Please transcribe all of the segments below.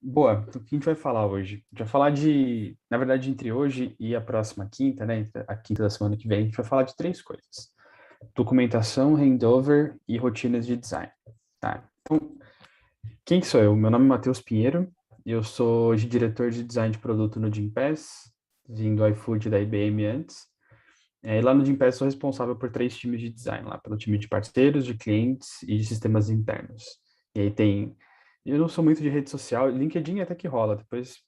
Boa, o que a gente vai falar hoje? A gente vai falar na verdade, entre hoje e a próxima quinta, né? Entre a quinta da semana que vem, a gente vai falar de três coisas: documentação, handover e rotinas de design, tá? Quem que sou eu? Meu nome é Matheus Pinheiro, eu sou hoje diretor de design de produto no Gympass, vim do iFood da IBM antes. E lá no Gympass sou responsável por três times de design, lá pelo time de parceiros, de clientes e de sistemas internos. E aí tem. Eu não sou muito de rede social, LinkedIn até que rola, depois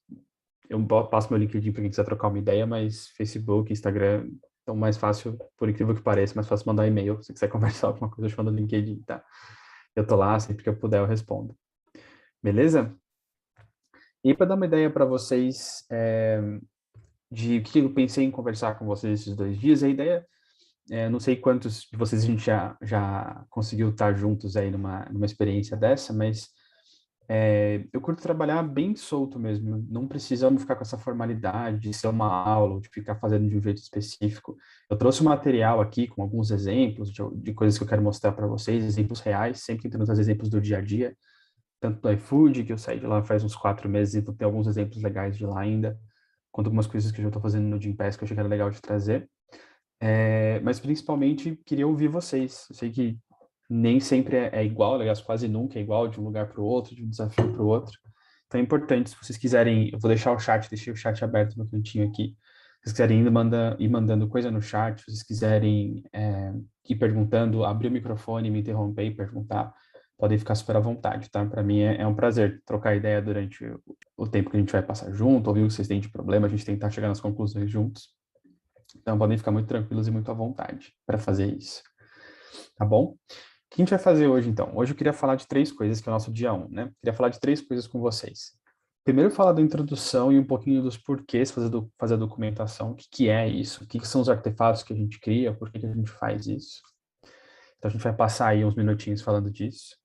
eu passo meu LinkedIn para quem quiser trocar uma ideia, mas Facebook, Instagram, então mais fácil, por incrível que pareça, mais fácil mandar um e-mail. Se quiser conversar alguma coisa, eu mando no LinkedIn, tá? Eu tô lá, sempre que eu puder eu respondo. Beleza? E para dar uma ideia para vocês de o que eu pensei em conversar com vocês esses 2 dias, a ideia, não sei quantos de vocês a gente já conseguiu estar juntos aí numa experiência dessa, mas eu curto trabalhar bem solto mesmo, não precisamos ficar com essa formalidade de ser uma aula ou de ficar fazendo de um jeito específico. Eu trouxe um material aqui com alguns exemplos de coisas que eu quero mostrar para vocês, exemplos reais, sempre tentando trazer exemplos do dia a dia, tanto do iFood, que eu saí de lá faz uns 4 meses, então tem alguns exemplos legais de lá ainda, quanto algumas coisas que eu já estou fazendo no Gympass que eu achei que era legal de trazer. Mas principalmente queria ouvir vocês. Eu sei que nem sempre é igual, aliás, quase nunca é igual de um lugar para o outro, de um desafio para o outro. Então é importante, se vocês quiserem, eu vou deixar o chat, deixei o chat aberto no cantinho aqui. Se vocês quiserem ir mandando coisa no chat, se vocês quiserem ir perguntando, abrir o microfone, me interromper e perguntar, podem ficar super à vontade, tá? Para mim é um prazer trocar ideia durante o tempo que a gente vai passar junto, ouvir o que vocês têm de problema, a gente tentar chegar nas conclusões juntos. Então podem ficar muito tranquilos e muito à vontade para fazer isso, tá bom? O que a gente vai fazer hoje, então? Hoje eu queria falar de três coisas, que é o nosso dia 1, né? Queria falar de três coisas com vocês. Primeiro, falar da introdução e um pouquinho dos porquês fazer a documentação, o que que é isso, o que que são os artefatos que a gente cria, por que que a gente faz isso. Então, a gente vai passar aí uns minutinhos falando disso.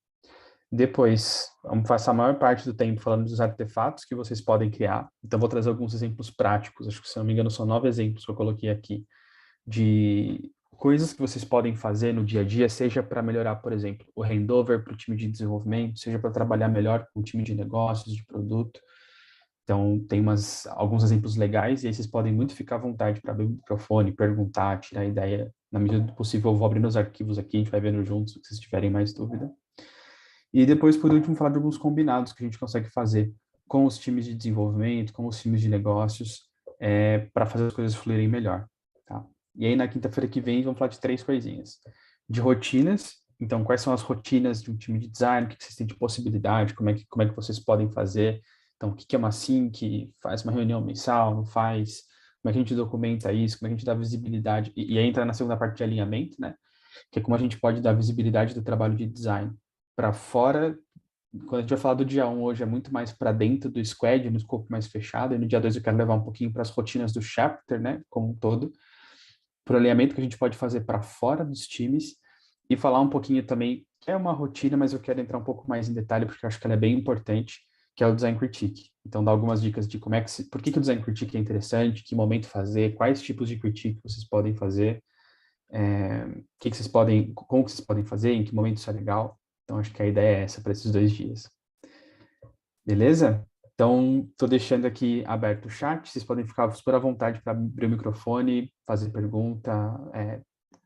Depois, vamos passar a maior parte do tempo falando dos artefatos que vocês podem criar. Então, vou trazer alguns exemplos práticos. Acho que, se não me engano, são 9 exemplos que eu coloquei aqui de coisas que vocês podem fazer no dia a dia, seja para melhorar, por exemplo, o handover para o time de desenvolvimento, seja para trabalhar melhor com o time de negócios, de produto. Então, tem alguns exemplos legais e aí vocês podem muito ficar à vontade para abrir o microfone, perguntar, tirar ideia. Na medida do possível, eu vou abrindo os arquivos aqui, a gente vai vendo juntos, se vocês tiverem mais dúvida. E depois, por último, falar de alguns combinados que a gente consegue fazer com os times de desenvolvimento, com os times de negócios, para fazer as coisas fluírem melhor, tá? E aí, na quinta-feira que vem, vamos falar de três coisinhas. De rotinas, então, quais são as rotinas de um time de design, o que vocês têm de possibilidade, como é que vocês podem fazer. Então, o que é uma sync, faz uma reunião mensal, não faz, como é que a gente documenta isso, como é que a gente dá visibilidade, e aí entra na segunda parte de alinhamento, né? Que é como a gente pode dar visibilidade do trabalho de design para fora. Quando a gente vai falar do dia 1 hoje, é muito mais para dentro do squad, no escopo mais fechado, e no dia 2 eu quero levar um pouquinho para as rotinas do chapter, né, como um todo, para o alinhamento que a gente pode fazer para fora dos times, e falar um pouquinho também, que é uma rotina, mas eu quero entrar um pouco mais em detalhe, porque eu acho que ela é bem importante, que é o design critique. Então, dar algumas dicas de por que que o design critique é interessante, que momento fazer, quais tipos de critique vocês podem fazer, que vocês podem, como que vocês podem fazer, em que momento isso é legal. Então, acho que a ideia é essa para esses 2 dias. Beleza? Então, estou deixando aqui aberto o chat. Vocês podem ficar super à vontade para abrir o microfone, fazer pergunta,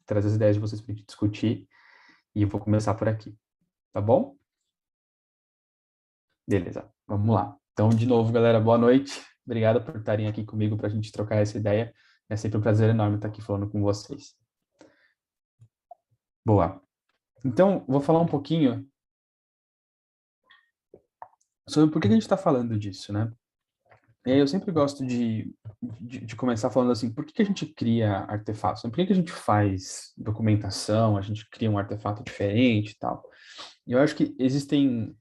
trazer as ideias de vocês para a gente discutir. E eu vou começar por aqui, tá bom? Beleza, vamos lá. Então, de novo, galera, boa noite. Obrigado por estarem aqui comigo para a gente trocar essa ideia. É sempre um prazer enorme estar aqui falando com vocês. Boa. Então, vou falar um pouquinho sobre por que a gente está falando disso, né? E aí eu sempre gosto de começar falando assim, por que que a gente cria artefatos? Por que que a gente faz documentação, a gente cria um artefato diferente e tal? E eu acho que existem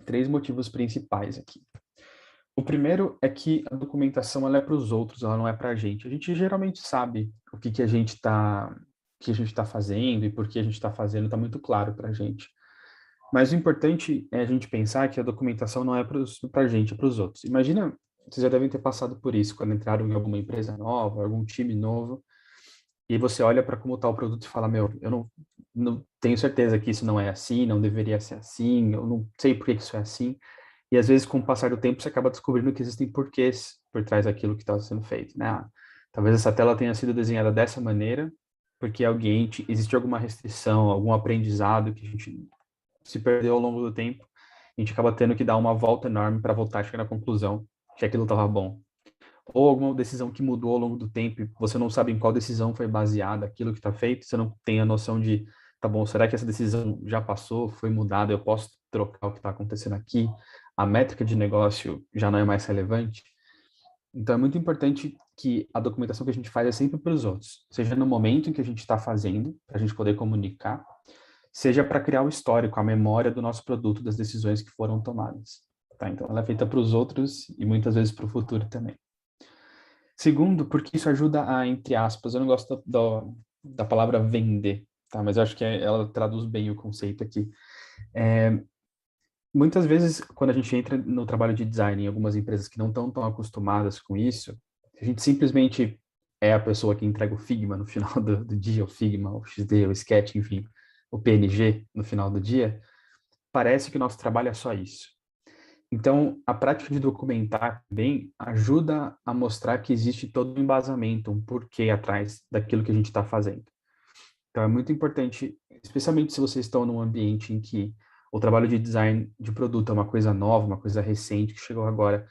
três motivos principais aqui. O primeiro é que a documentação ela é para os outros, ela não é para a gente. A gente geralmente sabe o que que a gente está fazendo e por que a gente está fazendo, está muito claro para a gente. Mas o importante é a gente pensar que a documentação não é para a gente, é para os outros. Imagina, vocês já devem ter passado por isso, quando entraram em alguma empresa nova, algum time novo, e você olha para como está o produto e fala, meu, eu não tenho certeza que isso não é assim, não deveria ser assim, eu não sei por que que isso é assim. E às vezes, com o passar do tempo, você acaba descobrindo que existem porquês por trás daquilo que está sendo feito, né? Ah, talvez essa tela tenha sido desenhada dessa maneira, porque existe alguma restrição, algum aprendizado que a gente se perdeu ao longo do tempo. A gente acaba tendo que dar uma volta enorme para voltar a chegar na conclusão que aquilo estava bom. Ou alguma decisão que mudou ao longo do tempo e você não sabe em qual decisão foi baseada aquilo que está feito, você não tem a noção de, tá bom, será que essa decisão já passou, foi mudada, eu posso trocar o que está acontecendo aqui? A métrica de negócio já não é mais relevante? Então é muito importante que a documentação que a gente faz é sempre para os outros, seja no momento em que a gente está fazendo, para a gente poder comunicar, seja para criar o histórico, a memória do nosso produto, das decisões que foram tomadas. Tá? Então ela é feita para os outros e muitas vezes para o futuro também. Segundo, porque isso ajuda a, entre aspas, eu não gosto da palavra vender, tá? Mas eu acho que ela traduz bem o conceito aqui. Muitas vezes, quando a gente entra no trabalho de design em algumas empresas que não estão tão acostumadas com isso, a gente simplesmente é a pessoa que entrega o Figma no final do dia, o Figma, o XD, o Sketch, enfim, o PNG no final do dia, parece que o nosso trabalho é só isso. Então, a prática de documentar também ajuda a mostrar que existe todo um embasamento, um porquê atrás daquilo que a gente está fazendo. Então, é muito importante, especialmente se vocês estão num ambiente em que o trabalho de design de produto é uma coisa nova, uma coisa recente que chegou agora,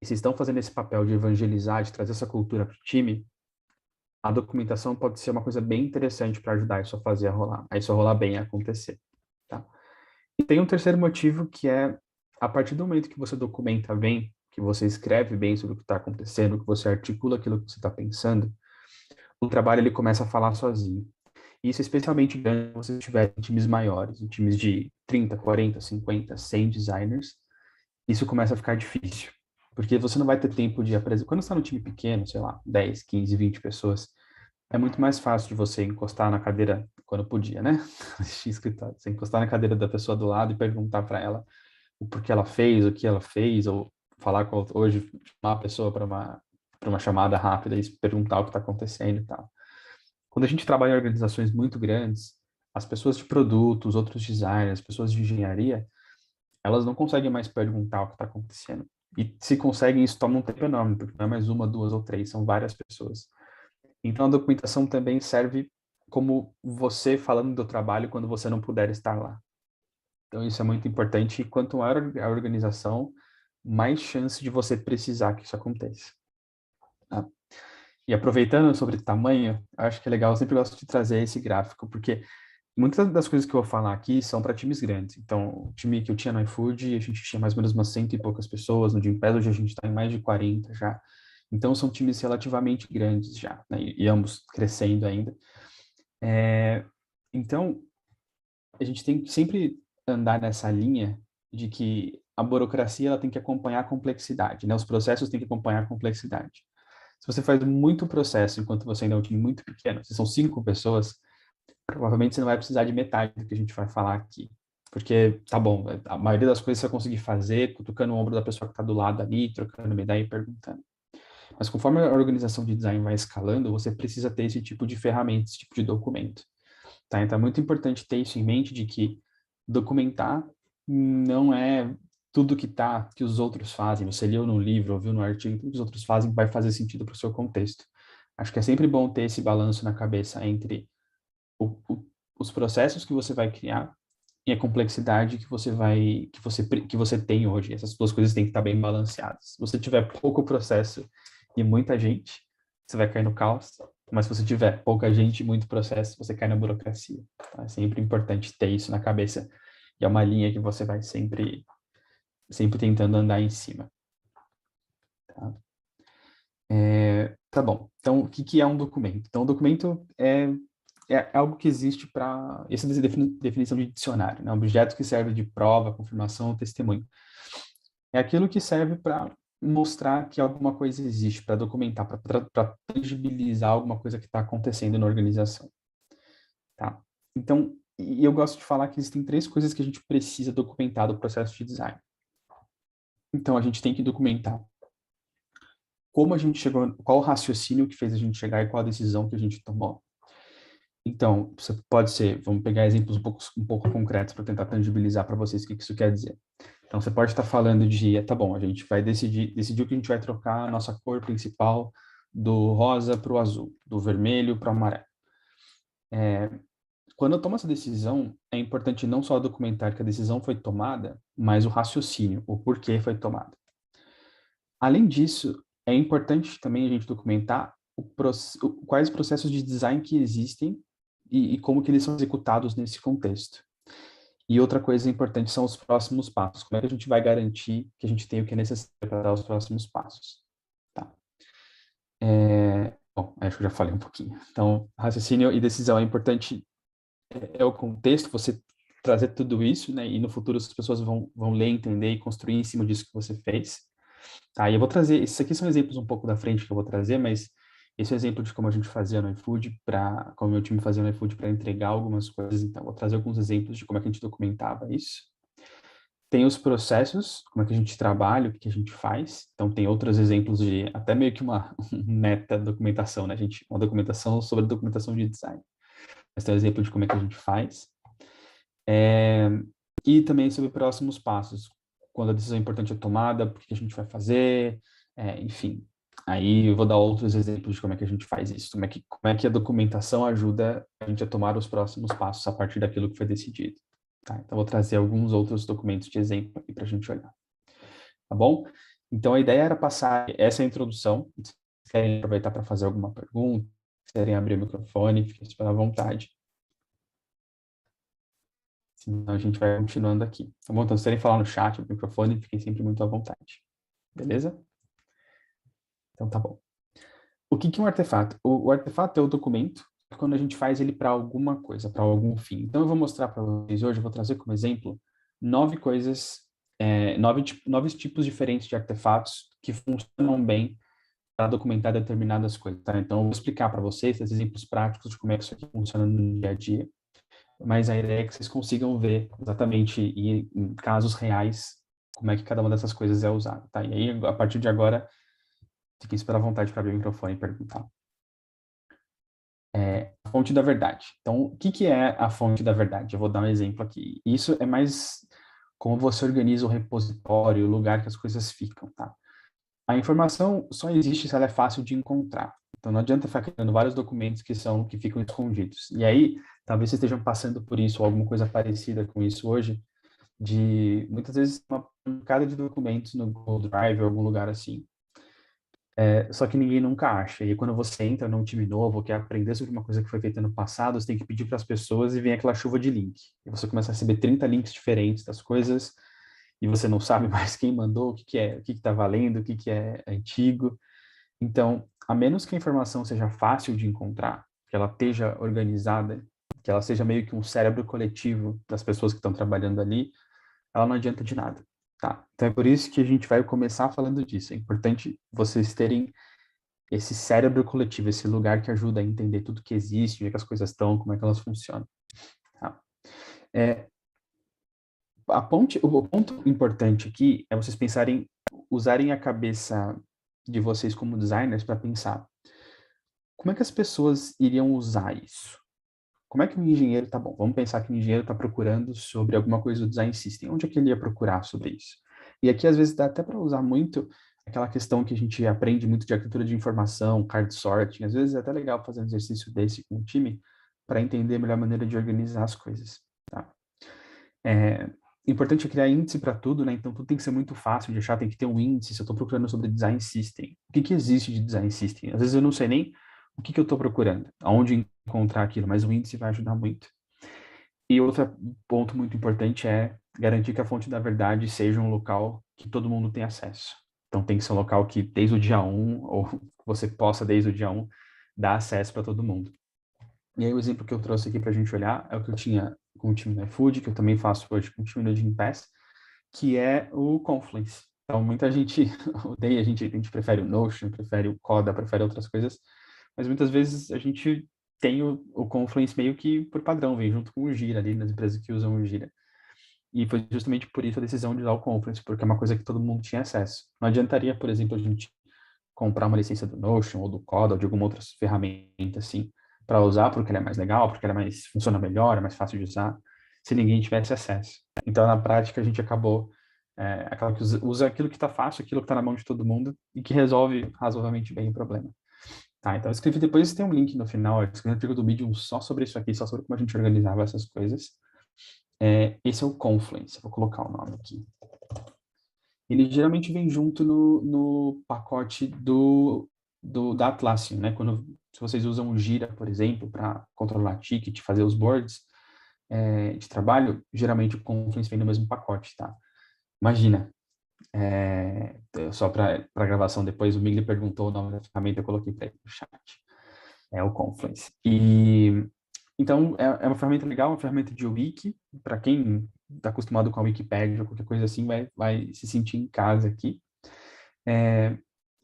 e vocês estão fazendo esse papel de evangelizar, de trazer essa cultura para o time, a documentação pode ser uma coisa bem interessante para ajudar isso a fazer a rolar, a isso a rolar bem, a acontecer, tá? E tem um terceiro motivo que é, a partir do momento que você documenta bem, que você escreve bem sobre o que está acontecendo, que você articula aquilo que você está pensando, o trabalho ele começa a falar sozinho. Isso é especialmente quando você estiver em times maiores, em times de 30, 40, 50, 100 designers, isso começa a ficar difícil. Porque você não vai ter tempo de apresentar. Quando você está no time pequeno, sei lá, 10, 15, 20 pessoas, é muito mais fácil de você encostar na cadeira, quando podia, né? Assistir escritório. Você encostar na cadeira da pessoa do lado e perguntar para ela o porquê ela fez, o que ela fez, ou falar com hoje, chamar a pessoa para uma chamada rápida e perguntar o que está acontecendo e tal. Quando a gente trabalha em organizações muito grandes, as pessoas de produtos, outros designers, pessoas de engenharia, elas não conseguem mais perguntar o que está acontecendo. E se conseguem, isso toma um tempo enorme, porque não é mais uma, duas ou três, são várias pessoas. Então, a documentação também serve como você falando do trabalho quando você não puder estar lá. Então, isso é muito importante. E quanto maior a organização, mais chance de você precisar que isso aconteça. Tá? E aproveitando sobre tamanho, acho que é legal, eu sempre gosto de trazer esse gráfico, porque muitas das coisas que eu vou falar aqui são para times grandes. Então, o time que eu tinha no iFood, a gente tinha mais ou menos umas 100 e poucas pessoas. No Gympass, hoje a gente está em mais de 40 já. Então, são times relativamente grandes já, né? E ambos crescendo ainda. Então, a gente tem que sempre andar nessa linha de que a burocracia ela tem que acompanhar a complexidade, né? Os processos têm que acompanhar a complexidade. Se você faz muito processo enquanto você ainda é um time muito pequeno, se são 5 pessoas, provavelmente você não vai precisar de metade do que a gente vai falar aqui. Porque, tá bom, a maioria das coisas você vai conseguir fazer cutucando o ombro da pessoa que está do lado ali, trocando uma ideia e perguntando. Mas conforme a organização de design vai escalando, você precisa ter esse tipo de ferramenta, esse tipo de documento. Tá? Então é muito importante ter isso em mente de que documentar não é tudo que os outros fazem. Você leu no livro, ouviu no artigo, tudo que os outros fazem vai fazer sentido para o seu contexto. Acho que é sempre bom ter esse balanço na cabeça entre o, o, os processos que você vai criar e a complexidade que você tem hoje. Essas duas coisas têm que estar bem balanceadas. Se você tiver pouco processo e muita gente, você vai cair no caos. Mas se você tiver pouca gente e muito processo, você cai na burocracia. Tá? É sempre importante ter isso na cabeça. E é uma linha que você vai sempre tentando andar em cima. Tá? Tá bom. Então, o que é um documento? Então, um documento é algo que existe para... Essa é a definição de dicionário, né? Um objeto que serve de prova, confirmação ou testemunho. É aquilo que serve para mostrar que alguma coisa existe, para documentar, para tangibilizar alguma coisa que está acontecendo na organização. Tá? Então, e eu gosto de falar que existem 3 coisas que a gente precisa documentar do processo de design. Então, a gente tem que documentar como a gente chegou, qual o raciocínio que fez a gente chegar e qual a decisão que a gente tomou. Então, você pode ser, vamos pegar exemplos um pouco concretos para tentar tangibilizar para vocês o que isso quer dizer. Então, você pode estar falando de, tá bom, a gente vai decidiu que a gente vai trocar a nossa cor principal do rosa para o azul, do vermelho para o amarelo. Quando eu tomo essa decisão, é importante não só documentar que a decisão foi tomada, mas o raciocínio, o porquê foi tomada. Além disso, é importante também a gente documentar quais processos de design que existem e como que eles são executados nesse contexto. E outra coisa importante são os próximos passos. Como é que a gente vai garantir que a gente tem o que é necessário para dar os próximos passos? Tá. Bom, acho que eu já falei um pouquinho. Então, raciocínio e decisão é importante, é o contexto, você trazer tudo isso, né? E no futuro as pessoas vão ler, entender e construir em cima disso que você fez. Tá, e eu vou trazer, esses aqui são exemplos um pouco da frente que eu vou trazer, mas esse é o exemplo de como a gente fazia no iFood, como meu time fazia no iFood para entregar algumas coisas, então vou trazer alguns exemplos de como é que a gente documentava isso. Tem os processos, como é que a gente trabalha, o que a gente faz, então tem outros exemplos de até meio que uma meta documentação, né, uma documentação sobre documentação de design. Mas tem um exemplo de como é que a gente faz. E também sobre próximos passos, quando a decisão importante é tomada, o que a gente vai fazer, enfim. Aí eu vou dar outros exemplos de como é que a gente faz isso, como é que a documentação ajuda a gente a tomar os próximos passos a partir daquilo que foi decidido. Tá? Então, vou trazer alguns outros documentos de exemplo aqui para a gente olhar. Tá bom? Então, a ideia era passar essa introdução. Se querem aproveitar para fazer alguma pergunta, se querem abrir o microfone, fiquem à vontade. Senão a gente vai continuando aqui. Tá bom? Então, se querem falar no chat, no microfone, fiquem sempre muito à vontade. Beleza? Então, tá bom. O que é um artefato? O artefato é o documento quando a gente faz ele para alguma coisa, para algum fim. Então, eu vou mostrar para vocês hoje, eu vou trazer como exemplo 9 coisas, 9 tipos diferentes de artefatos que funcionam bem para documentar determinadas coisas, tá? Então, eu vou explicar para vocês esses exemplos práticos de como é que isso aqui funciona no dia a dia, mas a ideia é que vocês consigam ver exatamente e em casos reais como é que cada uma dessas coisas é usada, tá? E aí, a partir de agora, fiquem super à vontade para abrir o microfone e perguntar. A fonte da verdade. Então, o que é a fonte da verdade? Eu vou dar um exemplo aqui. Isso é mais como você organiza o repositório, o lugar que as coisas ficam, tá? A informação só existe se ela é fácil de encontrar. Então, não adianta ficar criando vários documentos que ficam escondidos. E aí, talvez vocês estejam passando por isso, ou alguma coisa parecida com isso hoje, de muitas vezes uma pancada de documentos no Google Drive ou algum lugar assim. Só que ninguém nunca acha. E quando você entra num time novo, quer aprender sobre uma coisa que foi feita no passado, você tem que pedir para as pessoas e vem aquela chuva de link. E você começa a receber 30 links diferentes das coisas e você não sabe mais quem mandou, o que está valendo, o que é antigo. Então, a menos que a informação seja fácil de encontrar, que ela esteja organizada, que ela seja meio que um cérebro coletivo das pessoas que estão trabalhando ali, ela não adianta de nada. Tá? Então é por isso que a gente vai começar falando disso. É importante vocês terem esse cérebro coletivo, esse lugar que ajuda a entender tudo que existe, onde é que as coisas estão, como é que elas funcionam. Tá? O ponto importante aqui é vocês pensarem, usarem a cabeça de vocês como designers para pensar como é que as pessoas iriam usar isso? Como é que o engenheiro, tá bom, vamos pensar que o engenheiro está procurando sobre alguma coisa do design system, onde é que ele ia procurar sobre isso? E aqui, às vezes, dá até para usar muito aquela questão que a gente aprende muito de arquitetura de informação, card sorting, às vezes é até legal fazer um exercício desse com o time para entender a melhor maneira de organizar as coisas, tá? Importante é criar índice para tudo, né? Então, tudo tem que ser muito fácil de achar, tem que ter um índice. Se eu estou procurando sobre design system, o que existe de design system? Às vezes eu não sei nem o que eu estou procurando, aonde encontrar aquilo, mas o índice vai ajudar muito. E outro ponto muito importante é garantir que a fonte da verdade seja um local que todo mundo tem acesso. Então, tem que ser um local que, desde o dia 1, ou você possa, desde o dia 1, dar acesso para todo mundo. E aí, o exemplo que eu trouxe aqui para a gente olhar é o que eu tinha com o time do iFood, que eu também faço hoje com o time do Gympass, que é o Confluence. Então, muita gente odeia, a gente prefere o Notion, prefere o Coda, prefere outras coisas, mas muitas vezes a gente tem o Confluence meio que por padrão, vem junto com o Gira ali, nas empresas que usam o Gira. E foi justamente por isso a decisão de usar o Confluence, porque é uma coisa que todo mundo tinha acesso. Não adiantaria, por exemplo, a gente comprar uma licença do Notion ou do Coda ou de alguma outra ferramenta assim para usar, porque ele é mais legal, porque ele funciona melhor, é mais fácil de usar, se ninguém tivesse acesso. Então, na prática, a gente acabou aquela que usa aquilo que está fácil, aquilo que está na mão de todo mundo e que resolve razoavelmente bem o problema. Tá, então eu escrevi depois, tem um link no final, eu escrevi um artigo do Medium só sobre isso aqui, só sobre como a gente organizava essas coisas. Esse é o Confluence, vou colocar o nome aqui. Ele geralmente vem junto no pacote da Atlassian, né? Se vocês usam o Jira, por exemplo, para controlar ticket, fazer os boards de trabalho, geralmente o Confluence vem no mesmo pacote, tá? Imagina, só para gravação depois, o Migli perguntou o nome da ferramenta, eu coloquei para ele no chat. É o Confluence. Então, é uma ferramenta legal, uma ferramenta de wiki, para quem está acostumado com a Wikipédia ou qualquer coisa assim, vai se sentir em casa aqui.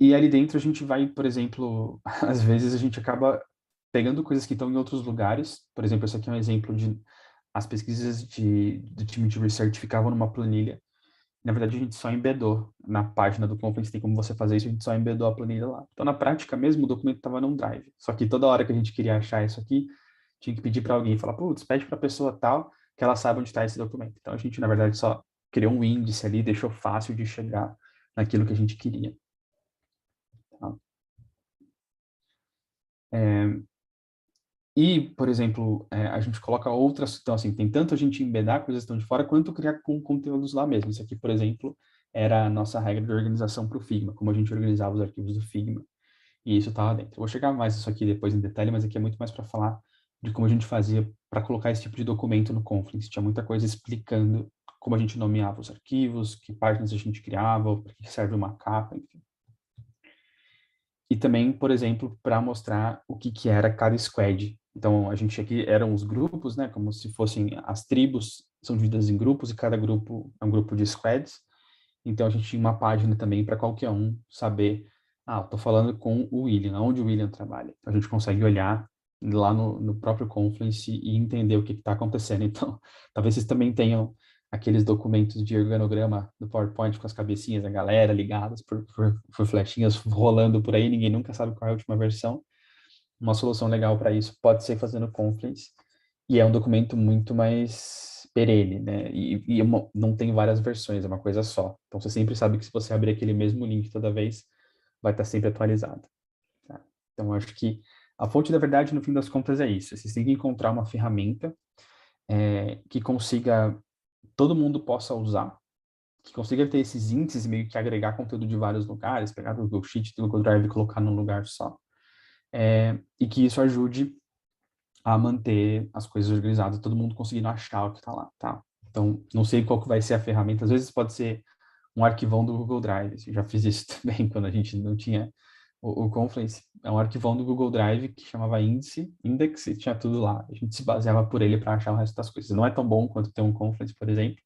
E ali dentro a gente vai, por exemplo, às vezes a gente acaba pegando coisas que estão em outros lugares. Por exemplo, esse aqui é um exemplo de as pesquisas do time de research ficavam numa planilha. Na verdade, a gente só embedou na página do Confluence, tem como você fazer isso, a gente só embedou a planilha lá. Então, na prática mesmo, o documento estava num drive. Só que toda hora que a gente queria achar isso aqui, tinha que pedir para alguém, falar, putz, pede para a pessoa tal, que ela saiba onde está esse documento. Então, a gente, na verdade, só criou um índice ali, deixou fácil de chegar naquilo que a gente queria. Tá? E, por exemplo, a gente coloca outras, então assim, tem tanto a gente embedar coisas que estão de fora, quanto criar conteúdos lá mesmo. Isso aqui, por exemplo, era a nossa regra de organização para o Figma, como a gente organizava os arquivos do Figma, e isso estava dentro. Eu vou chegar mais isso aqui depois em detalhe, mas aqui é muito mais para falar de como a gente fazia para colocar esse tipo de documento no Confluence. Tinha muita coisa explicando como a gente nomeava os arquivos, que páginas a gente criava, para que serve uma capa, enfim. E também, por exemplo, para mostrar o que era cada squad. Então, a gente aqui eram os grupos, né, como se fossem as tribos, são divididas em grupos, e cada grupo é um grupo de squads. Então, a gente tinha uma página também para qualquer um saber, estou falando com o William, onde o William trabalha. Então, a gente consegue olhar lá no próprio Confluence e entender o que está acontecendo. Então, talvez vocês também tenham aqueles documentos de organograma do PowerPoint com as cabecinhas da galera ligadas por flechinhas rolando por aí, ninguém nunca sabe qual é a última versão. Uma solução legal para isso pode ser fazendo Confluence, e é um documento muito mais perene, né? Não tem várias versões, é uma coisa só. Então você sempre sabe que se você abrir aquele mesmo link toda vez, vai estar sempre atualizado. Tá? Então eu acho que a fonte da verdade, no fim das contas, é isso. Vocês têm que encontrar uma ferramenta que consiga, todo mundo possa usar, que consiga ter esses índices e meio que agregar conteúdo de vários lugares, pegar do Google Sheet, do Google Drive e colocar num lugar só. E que isso ajude a manter as coisas organizadas, todo mundo conseguindo achar o que está lá, tá? Então, não sei qual que vai ser a ferramenta, às vezes pode ser um arquivão do Google Drive, eu já fiz isso também quando a gente não tinha o Confluence, é um arquivão do Google Drive que chamava Index, e tinha tudo lá, a gente se baseava por ele para achar o resto das coisas. Não é tão bom quanto ter um Confluence, por exemplo,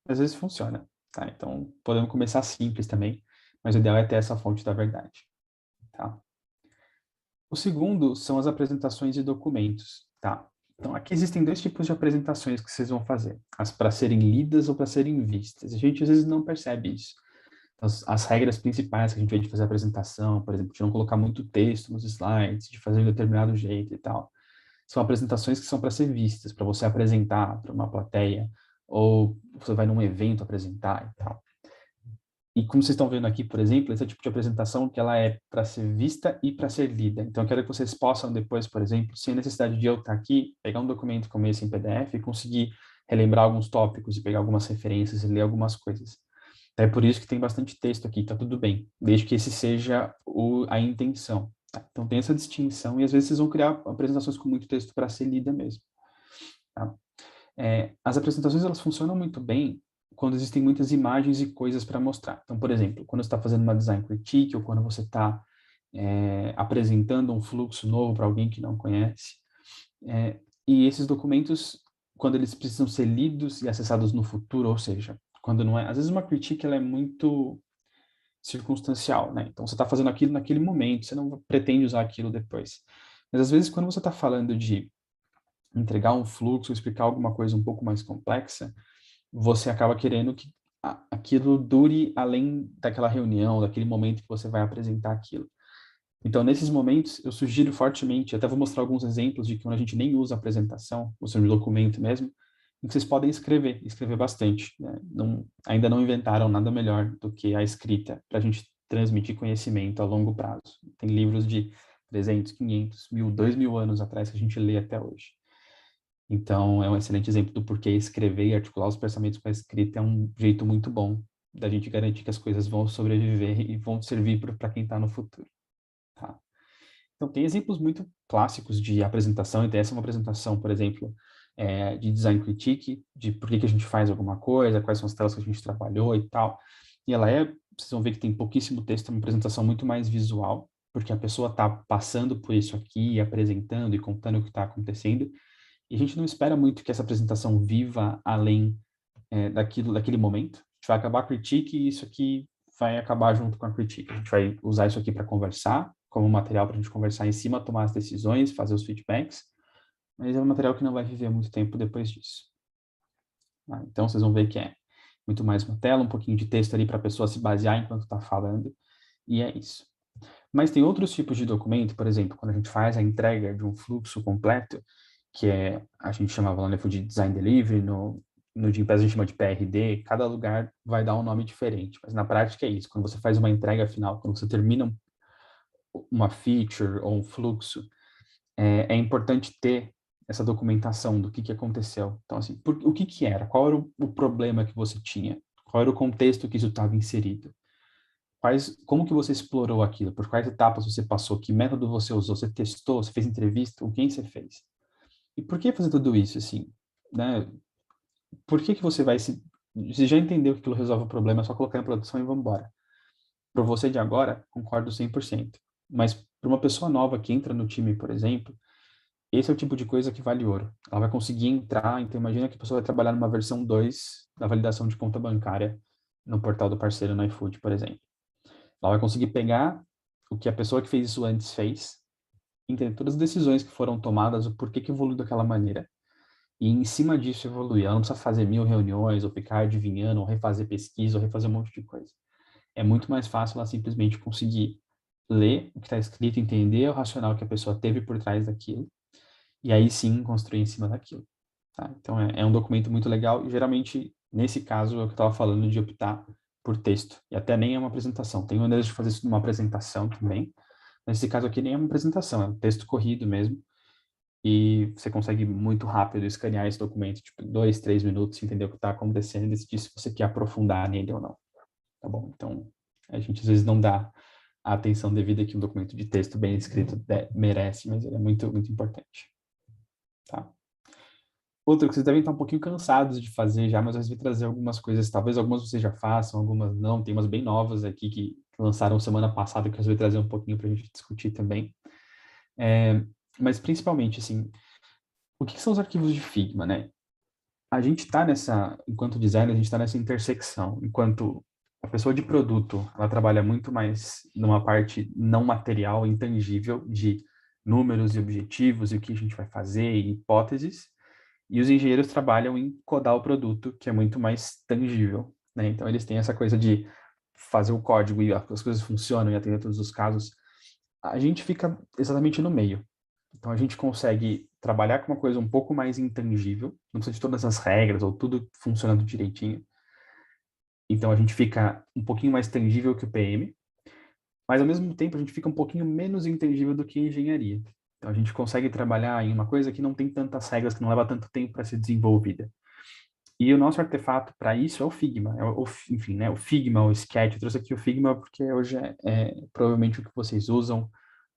mas às vezes funciona, tá? Então, podemos começar simples também, mas o ideal é ter essa fonte da verdade, tá? O segundo são as apresentações e documentos, tá? Então, aqui existem dois tipos de apresentações que vocês vão fazer, as para serem lidas ou para serem vistas. A gente às vezes não percebe isso. As regras principais que a gente vê de fazer a apresentação, por exemplo, de não colocar muito texto nos slides, de fazer de um determinado jeito e tal, são apresentações que são para ser vistas, para você apresentar para uma plateia, ou você vai num evento apresentar e tal. E como vocês estão vendo aqui, por exemplo, esse é o tipo de apresentação que ela é para ser vista e para ser lida. Então, eu quero que vocês possam depois, por exemplo, sem necessidade de eu estar aqui, pegar um documento como esse em PDF e conseguir relembrar alguns tópicos e pegar algumas referências e ler algumas coisas. É por isso que tem bastante texto aqui, tá tudo bem, desde que esse seja a intenção. Tá? Então, tem essa distinção e às vezes vocês vão criar apresentações com muito texto para ser lida mesmo. Tá? As apresentações, elas funcionam muito bem quando existem muitas imagens e coisas para mostrar. Então, por exemplo, quando você está fazendo uma design critique ou quando você está apresentando um fluxo novo para alguém que não conhece. E esses documentos, quando eles precisam ser lidos e acessados no futuro, ou seja, quando não é... Às vezes uma critique, ela é muito circunstancial, né? Então, você está fazendo aquilo naquele momento, você não pretende usar aquilo depois. Mas, às vezes, quando você está falando de entregar um fluxo, explicar alguma coisa um pouco mais complexa, você acaba querendo que aquilo dure além daquela reunião, daquele momento que você vai apresentar aquilo. Então, nesses momentos, eu sugiro fortemente, até vou mostrar alguns exemplos de que quando a gente nem usa apresentação, usa um documento mesmo, em que vocês podem escrever bastante, né? Ainda não inventaram nada melhor do que a escrita para a gente transmitir conhecimento a longo prazo. Tem livros de 300, 500, 1000, 2000 anos atrás que a gente lê até hoje. Então, é um excelente exemplo do porquê escrever e articular os pensamentos com a escrita é um jeito muito bom da gente garantir que as coisas vão sobreviver e vão servir para quem está no futuro. Tá? Então, tem exemplos muito clássicos de apresentação, então essa é uma apresentação, por exemplo, de design critique, de por que a gente faz alguma coisa, quais são as telas que a gente trabalhou e tal. E vocês vão ver que tem pouquíssimo texto, é uma apresentação muito mais visual, porque a pessoa está passando por isso aqui, apresentando e contando o que está acontecendo, e a gente não espera muito que essa apresentação viva além daquele momento. A gente vai acabar a critique e isso aqui vai acabar junto com a critique. A gente vai usar isso aqui para conversar, como material para a gente conversar em cima, tomar as decisões, fazer os feedbacks, mas é um material que não vai viver muito tempo depois disso. Então, vocês vão ver que é muito mais uma tela, um pouquinho de texto ali para a pessoa se basear enquanto está falando, e é isso. Mas tem outros tipos de documento, por exemplo, quando a gente faz a entrega de um fluxo completo, que a gente chamava lá no de Design Delivery, no Gympass a gente chama de PRD, cada lugar vai dar um nome diferente, mas na prática é isso, quando você faz uma entrega final, quando você termina uma feature ou um fluxo, é importante ter essa documentação do que aconteceu. Então, assim, o que era? Qual era o problema que você tinha? Qual era o contexto que isso estava inserido? Como que você explorou aquilo? Por quais etapas você passou? Que método você usou? Você testou? Você fez entrevista? Com quem você fez? E por que fazer tudo isso, assim? Né? Por que você vai se... Você já entendeu que aquilo resolve o problema, é só colocar em produção e vamos embora. Para você de agora, concordo 100%. Mas para uma pessoa nova que entra no time, por exemplo, esse é o tipo de coisa que vale ouro. Ela vai conseguir entrar, então imagina que a pessoa vai trabalhar numa versão 2 da validação de conta bancária no portal do parceiro no iFood, por exemplo. Ela vai conseguir pegar o que a pessoa que fez isso antes fez, entender todas as decisões que foram tomadas, o porquê que evoluiu daquela maneira. E em cima disso evoluir. Ela não precisa fazer 1000 reuniões, ou ficar adivinhando, ou refazer pesquisa, ou refazer um monte de coisa. É muito mais fácil ela simplesmente conseguir ler o que está escrito, entender o racional que a pessoa teve por trás daquilo, e aí sim construir em cima daquilo. Tá? Então é um documento muito legal, e geralmente, nesse caso, é o que eu estava falando de optar por texto, e até nem é uma apresentação. Tem maneiras de fazer isso numa apresentação também, mas nesse caso aqui nem é uma apresentação, é um texto corrido mesmo, e você consegue muito rápido escanear esse documento, tipo, 2, 3 minutos, entender o que está acontecendo e decidir se você quer aprofundar nele ou não. Tá bom? Então, a gente às vezes não dá a atenção devida que um documento de texto bem escrito merece, mas ele é muito, muito importante. Tá? Outra que vocês devem estar um pouquinho cansados de fazer já, mas eu resolvi trazer algumas coisas, talvez algumas vocês já façam, algumas não, tem umas bem novas aqui que lançaram semana passada que eu resolvi trazer um pouquinho para a gente discutir também. Mas principalmente, assim, o que são os arquivos de Figma, né? A gente está enquanto designer, a gente está nessa intersecção, enquanto a pessoa de produto, ela trabalha muito mais numa parte não material, intangível, de números e objetivos e o que a gente vai fazer e hipóteses, e os engenheiros trabalham em codar o produto, que é muito mais tangível, né? Então, eles têm essa coisa de fazer o código e as coisas funcionam e atender todos os casos. A gente fica exatamente no meio. Então, a gente consegue trabalhar com uma coisa um pouco mais intangível, não precisa de todas as regras ou tudo funcionando direitinho. Então, a gente fica um pouquinho mais tangível que o PM, mas, ao mesmo tempo, a gente fica um pouquinho menos intangível do que a engenharia. Então, a gente consegue trabalhar em uma coisa que não tem tantas regras, que não leva tanto tempo para ser desenvolvida. E o nosso artefato para isso é o Figma, enfim, né, o Figma, o Sketch. Eu trouxe aqui o Figma porque hoje é provavelmente o que vocês usam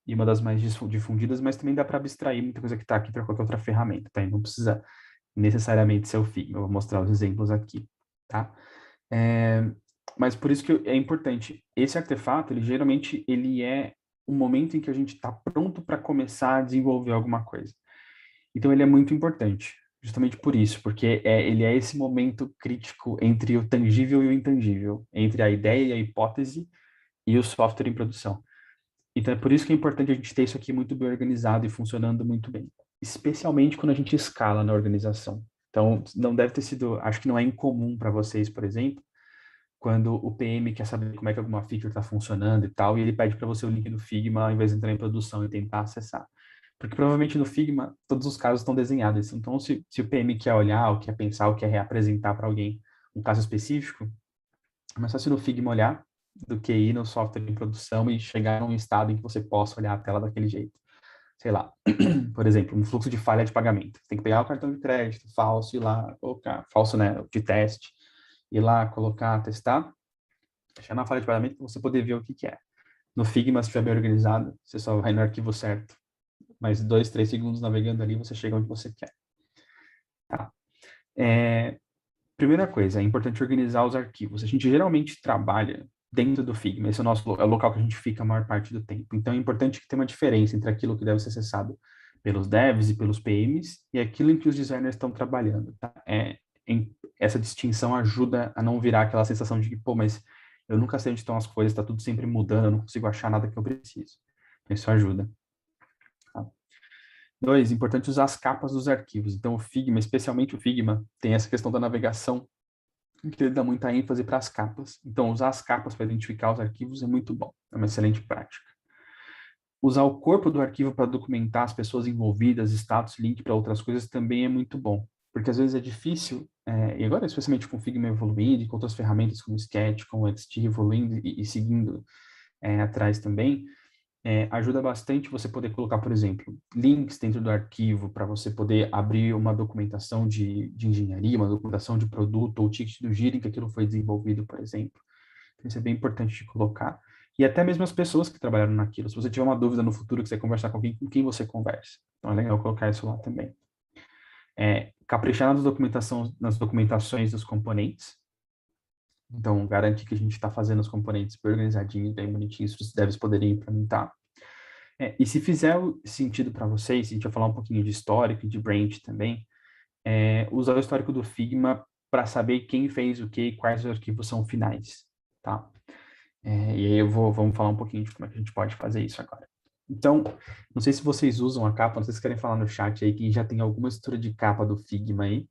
e uma das mais difundidas, mas também dá para abstrair muita coisa que está aqui para qualquer outra ferramenta, tá? E não precisa necessariamente ser o Figma. Eu vou mostrar os exemplos aqui, tá? Mas por isso que é importante. Esse artefato, ele geralmente ele é um momento em que a gente está pronto para começar a desenvolver alguma coisa. Então ele é muito importante, justamente por isso, porque ele é esse momento crítico entre o tangível e o intangível, entre a ideia e a hipótese e o software em produção. Então é por isso que é importante a gente ter isso aqui muito bem organizado e funcionando muito bem, especialmente quando a gente escala na organização. Então não deve ter sido, acho que não é incomum para vocês, por exemplo, quando o PM quer saber como é que alguma feature está funcionando e tal, e ele pede para você o link do Figma ao invés de entrar em produção e tentar acessar. Porque provavelmente no Figma todos os casos estão desenhados. Então, se o PM quer olhar, ou quer pensar, ou quer reapresentar para alguém um caso específico, é mais fácil no Figma olhar do que ir no software de produção e chegar num estado em que você possa olhar a tela daquele jeito. Sei lá, por exemplo, um fluxo de falha de pagamento. Você tem que pegar o cartão de crédito falso, ir lá, colocar, falso, né, de teste, ir lá, colocar, testar, deixar na falha de pagamento para você poder ver o que que é. No Figma, se estiver bem organizado, você só vai no arquivo certo. Mais 2, 3 segundos navegando ali, você chega onde você quer. Tá? Primeira coisa, é importante organizar os arquivos. A gente geralmente trabalha dentro do Figma, esse é o local que a gente fica a maior parte do tempo. Então, é importante que tenha uma diferença entre aquilo que deve ser acessado pelos devs e pelos PMs e aquilo em que os designers estão trabalhando. Tá? Essa distinção ajuda a não virar aquela sensação de que, pô, mas eu nunca sei onde estão as coisas, está tudo sempre mudando, eu não consigo achar nada que eu preciso. Isso ajuda. Tá? 2, importante usar as capas dos arquivos. Então, o Figma, especialmente o Figma, tem essa questão da navegação, que ele dá muita ênfase para as capas. Então, usar as capas para identificar os arquivos é muito bom, é uma excelente prática. Usar o corpo do arquivo para documentar as pessoas envolvidas, status, link para outras coisas também é muito bom, porque às vezes é difícil, e agora especialmente com o Figma evoluindo e com outras ferramentas como o Sketch, com o XD evoluindo e seguindo atrás também, ajuda bastante você poder colocar, por exemplo, links dentro do arquivo para você poder abrir uma documentação de engenharia, uma documentação de produto ou ticket do Jira em que aquilo foi desenvolvido, por exemplo. Então, isso é bem importante de colocar. E até mesmo as pessoas que trabalharam naquilo. Se você tiver uma dúvida no futuro que você conversar com alguém, com quem você conversa. Então, é legal colocar isso lá também. Caprichar nas documentações dos componentes. Então, garante que a gente está fazendo os componentes bem organizadinhos, bem bonitinhos, os devs poderem implementar. E se fizer sentido para vocês, a gente vai falar um pouquinho de histórico e de branch também, usar o histórico do Figma para saber quem fez o que e quais arquivos são finais, tá? E aí vamos falar um pouquinho de como é que a gente pode fazer isso agora. Então, não sei se vocês usam a capa, não sei se querem falar no chat aí, quem já tem alguma estrutura de capa do Figma aí,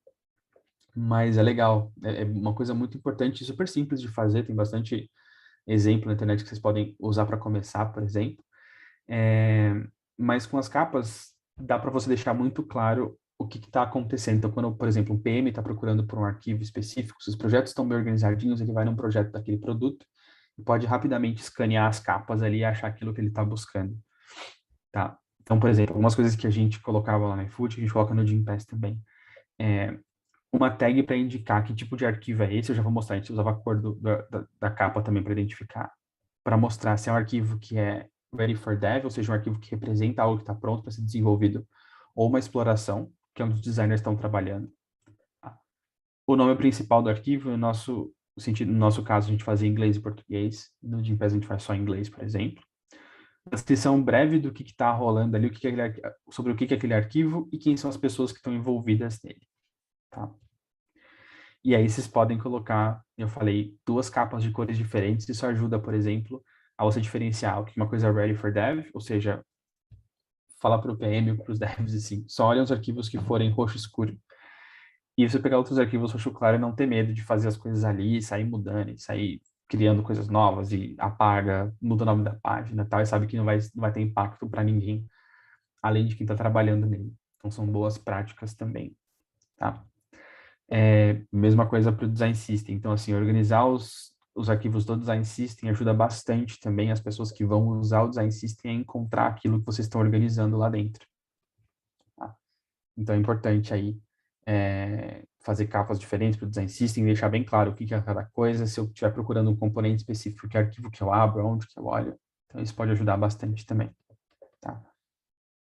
mas é legal, é uma coisa muito importante e super simples de fazer, tem bastante exemplo na internet que vocês podem usar para começar, por exemplo. Mas com as capas, dá para você deixar muito claro o que está acontecendo. Então, quando, por exemplo, um PM está procurando por um arquivo específico, se os projetos estão bem organizadinhos, ele vai num projeto daquele produto e pode rapidamente escanear as capas ali e achar aquilo que ele está buscando. Tá? Então, por exemplo, algumas coisas que a gente colocava lá no iFood, que a gente coloca no Gympass também. Uma tag para indicar que tipo de arquivo é esse, eu já vou mostrar, a gente usava a cor da capa também para identificar, para mostrar se é um arquivo que é ready for dev, ou seja, um arquivo que representa algo que está pronto para ser desenvolvido, ou uma exploração, que é onde os designers estão trabalhando. Tá? O nome principal do arquivo, no nosso caso, a gente fazia em inglês e português, no Gympass a gente faz só em inglês, por exemplo. A descrição breve do que está rolando ali, sobre o que é aquele arquivo e quem são as pessoas que estão envolvidas nele. Tá? E aí vocês podem colocar, eu falei, 2 capas de cores diferentes. Isso ajuda, por exemplo, a você diferenciar o que uma coisa é ready for dev, ou seja, falar para o PM ou para os devs assim, só olhem os arquivos que forem roxo escuro. E você pegar outros arquivos roxo claro e não ter medo de fazer as coisas ali, sair mudando, e sair criando coisas novas e apaga, muda o nome da página e tal, e sabe que não vai ter impacto para ninguém, além de quem está trabalhando nele. Então são boas práticas também, tá? Mesma coisa para o Design System. Então, assim, organizar os arquivos do Design System ajuda bastante também as pessoas que vão usar o Design System a encontrar aquilo que vocês estão organizando lá dentro. Tá? Então, é importante aí fazer capas diferentes para o Design System, deixar bem claro o que é cada coisa. Se eu estiver procurando um componente específico, que arquivo que eu abro, onde que eu olho. Então, isso pode ajudar bastante também. Tá?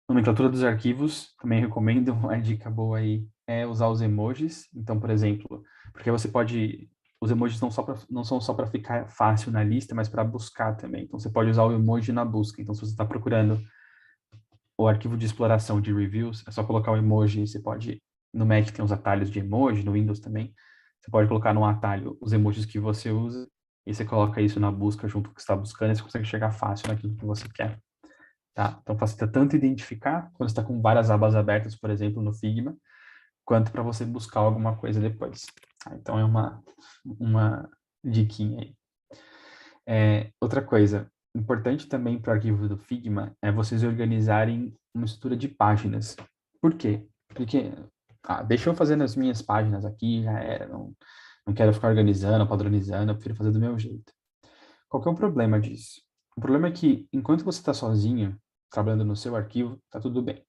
Nomenclatura dos arquivos, também recomendo, uma dica boa aí é usar os emojis. Então, por exemplo, porque você pode, os emojis não são só para ficar fácil na lista, mas para buscar também. Então, você pode usar o emoji na busca. Então, se você está procurando o arquivo de exploração de reviews, é só colocar o emoji. Você pode, no Mac tem os atalhos de emoji, no Windows também. Você pode colocar no atalho os emojis que você usa e você coloca isso na busca junto com o que você está buscando e você consegue chegar fácil naquilo que você quer. Tá? Então, facilita tanto identificar, quando está com várias abas abertas, por exemplo, no Figma, quanto para você buscar alguma coisa depois. Tá? Então, é uma diquinha aí. Outra coisa, importante também para o arquivo do Figma é vocês organizarem uma estrutura de páginas. Por quê? Porque, deixa eu fazer nas minhas páginas aqui, já era, não quero ficar organizando, padronizando, eu prefiro fazer do meu jeito. Qual que é o problema disso? O problema é que, enquanto você está sozinho, trabalhando no seu arquivo, tá tudo bem.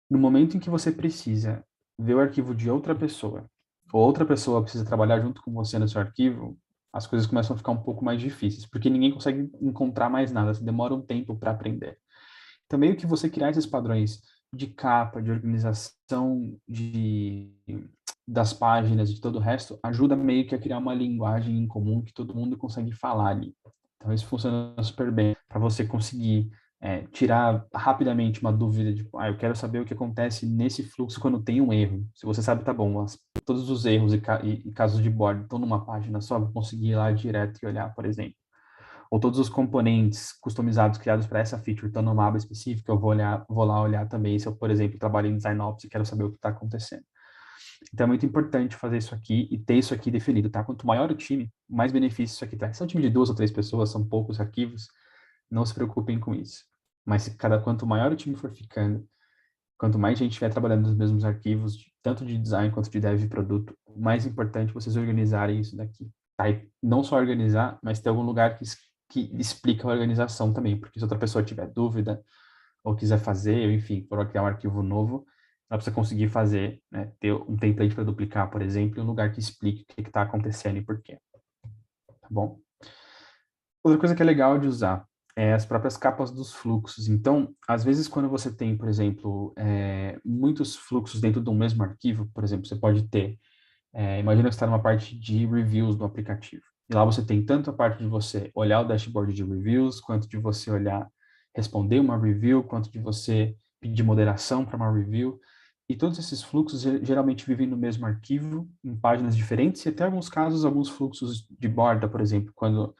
No momento em que você precisa ver o arquivo de outra pessoa, ou outra pessoa precisa trabalhar junto com você no seu arquivo, as coisas começam a ficar um pouco mais difíceis, porque ninguém consegue encontrar mais nada, você demora um tempo para aprender. Então, meio que você criar esses padrões de capa, de organização das páginas e de todo o resto, ajuda meio que a criar uma linguagem em comum que todo mundo consegue falar ali. Então, isso funciona super bem para você conseguir tirar rapidamente uma dúvida de, eu quero saber o que acontece nesse fluxo quando tem um erro. Se você sabe, tá bom, todos os erros e casos de bordo estão numa página só, vou conseguir ir lá direto e olhar, por exemplo. Ou todos os componentes customizados criados para essa feature estão numa aba específica, eu vou lá olhar também se eu, por exemplo, trabalho em Design Ops e quero saber o que está acontecendo. Então é muito importante fazer isso aqui e ter isso aqui definido, tá? Quanto maior o time, mais benefício isso aqui traz. Se é um time de 2 ou 3 pessoas, são poucos arquivos, não se preocupem com isso. Mas quanto maior o time for ficando, quanto mais gente estiver trabalhando nos mesmos arquivos, tanto de design quanto de dev e produto, mais importante vocês organizarem isso daqui. Tá? E não só organizar, mas ter algum lugar que explica a organização também, porque se outra pessoa tiver dúvida ou quiser fazer, ou enfim, for criar um arquivo novo, ela precisa conseguir fazer, né, ter um template para duplicar, por exemplo, e um lugar que explique o que está acontecendo e por quê. Tá bom? Outra coisa que é legal de usar é as próprias capas dos fluxos. Então, às vezes, quando você tem, por exemplo, muitos fluxos dentro de um mesmo arquivo, por exemplo, você pode ter, imagina que você está numa parte de reviews do aplicativo. E lá você tem tanto a parte de você olhar o dashboard de reviews, quanto de você responder uma review, quanto de você pedir moderação para uma review. E todos esses fluxos geralmente vivem no mesmo arquivo, em páginas diferentes, e até alguns casos, alguns fluxos de borda, por exemplo, quando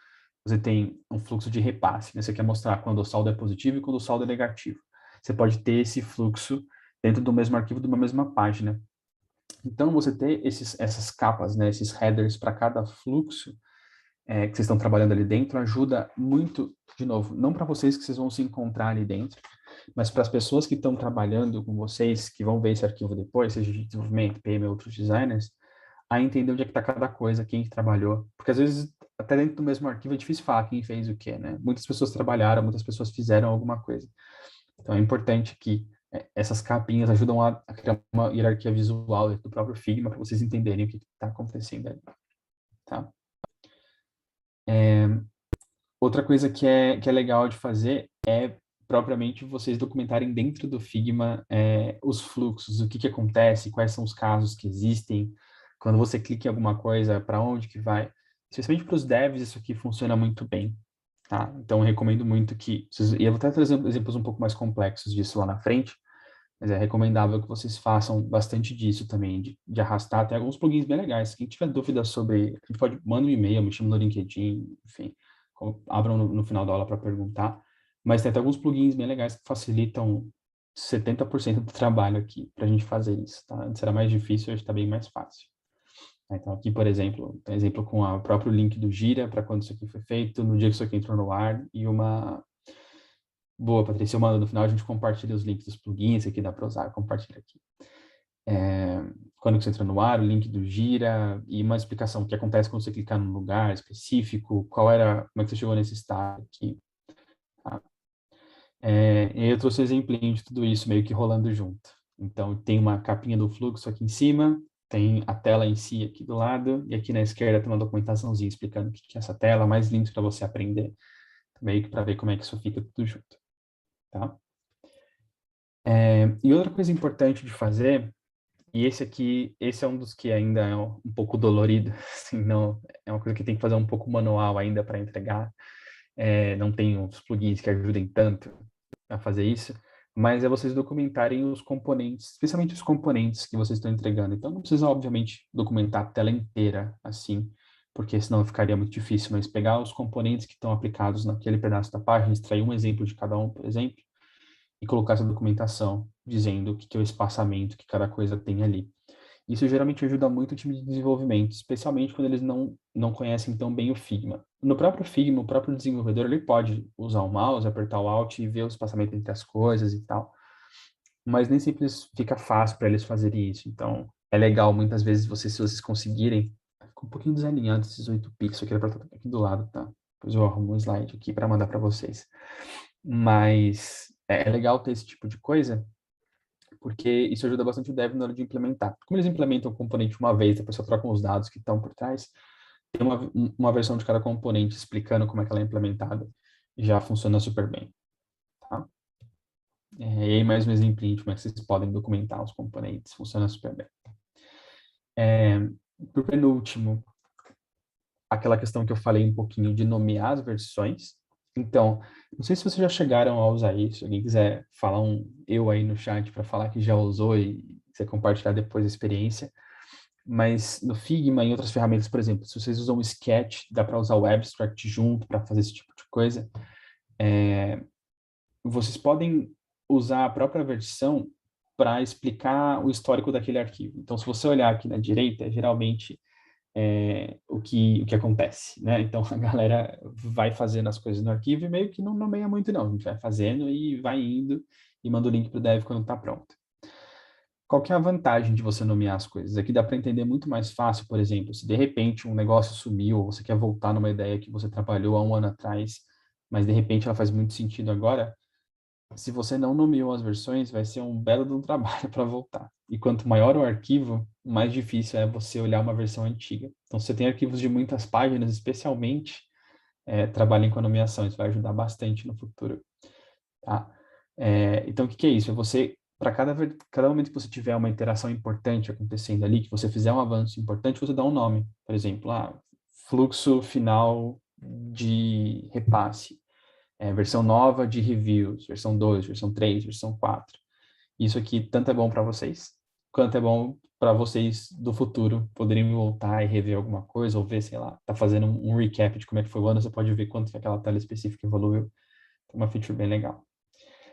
você tem um fluxo de repasse, né? Você quer mostrar quando o saldo é positivo e quando o saldo é negativo. Você pode ter esse fluxo dentro do mesmo arquivo, de uma mesma página. Então, você ter essas capas, né, esses headers para cada fluxo que vocês estão trabalhando ali dentro, ajuda muito, de novo, não para vocês que vocês vão se encontrar ali dentro, mas para as pessoas que estão trabalhando com vocês, que vão ver esse arquivo depois, seja de desenvolvimento, PM ou outros designers, a entender onde é que está cada coisa, quem que trabalhou. Porque às vezes, até dentro do mesmo arquivo, é difícil falar quem fez o quê, né? Muitas pessoas trabalharam, muitas pessoas fizeram alguma coisa. Então é importante que essas capinhas ajudam a criar uma hierarquia visual do próprio Figma para vocês entenderem o que está acontecendo ali, tá? Outra coisa que é legal de fazer é propriamente vocês documentarem dentro do Figma os fluxos, o que acontece, quais são os casos que existem, quando você clica em alguma coisa, para onde que vai. Especialmente para os devs, isso aqui funciona muito bem, tá? Então, eu recomendo muito e eu vou até trazer exemplos um pouco mais complexos disso lá na frente, mas é recomendável que vocês façam bastante disso também, de arrastar até alguns plugins bem legais. Quem tiver dúvidas sobre, a gente pode mandar um e-mail, me chama no LinkedIn, enfim, abram no final da aula para perguntar. Mas tem até alguns plugins bem legais que facilitam 70% do trabalho aqui para a gente fazer isso, tá? Antes era mais difícil, hoje está bem mais fácil. Então, aqui, por exemplo, tem exemplo com o próprio link do Gira para quando isso aqui foi feito, no dia que isso aqui entrou no ar, e uma boa, Patrícia, eu mando no final, a gente compartilha os links dos plugins aqui, dá para usar, compartilha aqui. Quando você entra no ar, o link do Gira e uma explicação do que acontece quando você clicar num lugar específico, como é que você chegou nesse estado aqui. Tá? E eu trouxe um exemplinho de tudo isso meio que rolando junto. Então, tem uma capinha do fluxo aqui em cima, tem a tela em si aqui do lado, e aqui na esquerda tem uma documentaçãozinha explicando o que é essa tela, mais links para você aprender, meio que para ver como é que isso fica tudo junto. Tá? E outra coisa importante de fazer, e esse é um dos que ainda é um pouco dolorido, assim, não, é uma coisa que tem que fazer um pouco manual ainda para entregar, não tem uns plugins que ajudem tanto a fazer isso, mas é vocês documentarem os componentes, especialmente os componentes que vocês estão entregando. Então, não precisa, obviamente, documentar a tela inteira assim, porque senão ficaria muito difícil, mas pegar os componentes que estão aplicados naquele pedaço da página, extrair um exemplo de cada um, por exemplo, e colocar essa documentação dizendo o que é o espaçamento que cada coisa tem ali. Isso geralmente ajuda muito o time de desenvolvimento, especialmente quando eles não conhecem tão bem o Figma. No próprio Figma, o próprio desenvolvedor, ele pode usar o mouse, apertar o Alt e ver o espaçamento entre as coisas e tal, mas nem sempre fica fácil para eles fazerem isso. Então, é legal, muitas vezes, se vocês conseguirem, fica um pouquinho desalinhado esses 8 pixels, eu queria apertar aqui do lado, tá? Depois eu arrumo um slide aqui para mandar para vocês. Mas é legal ter esse tipo de coisa, porque isso ajuda bastante o dev na hora de implementar. Como eles implementam o componente uma vez, depois só trocam os dados que estão por trás, tem uma versão de cada componente explicando como é que ela é implementada, e já funciona super bem, tá? E aí mais um exemplinho de como é que vocês podem documentar os componentes, funciona super bem. Por penúltimo, aquela questão que eu falei um pouquinho de nomear as versões. Então, não sei se vocês já chegaram a usar isso. Se alguém quiser falar um eu aí no chat para falar que já usou e você compartilhar depois a experiência. Mas no Figma e em outras ferramentas, por exemplo, se vocês usam o Sketch, dá para usar o Abstract junto para fazer esse tipo de coisa. Vocês podem usar a própria versão para explicar o histórico daquele arquivo. Então, se você olhar aqui na direita, geralmente o que acontece, né? Então a galera vai fazendo as coisas no arquivo e meio que não nomeia muito não, a gente vai fazendo e vai indo e manda o link para o dev quando está pronto. Qual que é a vantagem de você nomear as coisas? Aqui dá para entender muito mais fácil, por exemplo, se de repente um negócio sumiu ou você quer voltar numa ideia que você trabalhou há um ano atrás, mas de repente ela faz muito sentido agora, se você não nomeou as versões, vai ser um belo de um trabalho para voltar. E quanto maior o arquivo, mais difícil é você olhar uma versão antiga. Então, se você tem arquivos de muitas páginas, especialmente, trabalhem com a nomeação. Isso vai ajudar bastante no futuro. Tá? Então, o que é isso? É você, para cada momento que você tiver uma interação importante acontecendo ali, que você fizer um avanço importante, você dá um nome. Por exemplo, fluxo final de repasse. Versão nova de reviews, versão 2, versão 3, versão 4. Isso aqui tanto é bom para vocês, quanto é bom para vocês do futuro poderem voltar e rever alguma coisa, ou ver, sei lá, tá fazendo um recap de como é que foi o ano, você pode ver quanto que aquela tela específica evoluiu. É uma feature bem legal.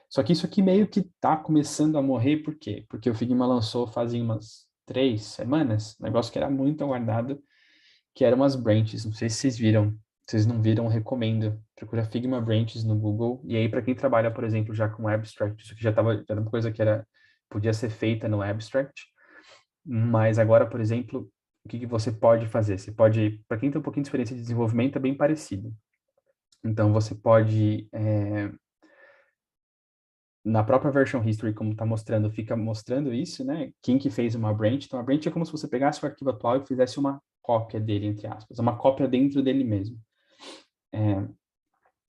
Só que isso aqui meio que tá começando a morrer, por quê? Porque o Figma lançou fazem umas 3 semanas, um negócio que era muito aguardado, que eram as branches. Não sei se vocês viram. Se vocês não viram, recomendo. Procura Figma Branches no Google. E aí, para quem trabalha, por exemplo, já com Abstract, isso aqui já era uma coisa que podia ser feita no Abstract. Mas agora, por exemplo, o que você pode fazer? Você pode, para quem tem um pouquinho de experiência de desenvolvimento, é bem parecido. Então, você pode, na própria version history, como está mostrando, fica mostrando isso, né? Quem que fez uma branch. Então, a branch é como se você pegasse o arquivo atual e fizesse uma cópia dele, entre aspas. Uma cópia dentro dele mesmo.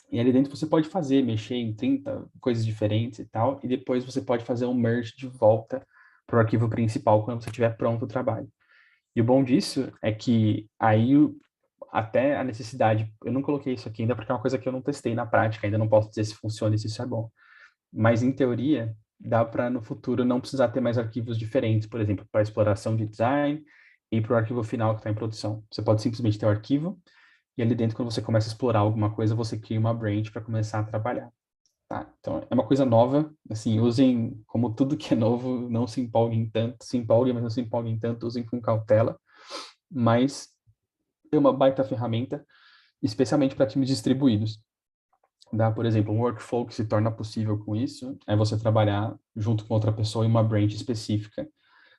E ali dentro você pode mexer em 30 coisas diferentes e tal, e depois você pode fazer um merge de volta para o arquivo principal quando você tiver pronto o trabalho. E o bom disso é que aí até a necessidade, eu não coloquei isso aqui ainda porque é uma coisa que eu não testei na prática, ainda não posso dizer se funciona e se isso é bom. Mas em teoria, dá para no futuro não precisar ter mais arquivos diferentes, por exemplo, para exploração de design e para o arquivo final que está em produção. Você pode simplesmente ter o arquivo e ali dentro, quando você começa a explorar alguma coisa, você cria uma branch para começar a trabalhar. Tá? Então, é uma coisa nova. Assim, usem, como tudo que é novo, não se empolguem tanto. Se empolguem, mas não se empolguem tanto. Usem com cautela. Mas é uma baita ferramenta, especialmente para times distribuídos. Dá, por exemplo, um workflow que se torna possível com isso é você trabalhar junto com outra pessoa em uma branch específica,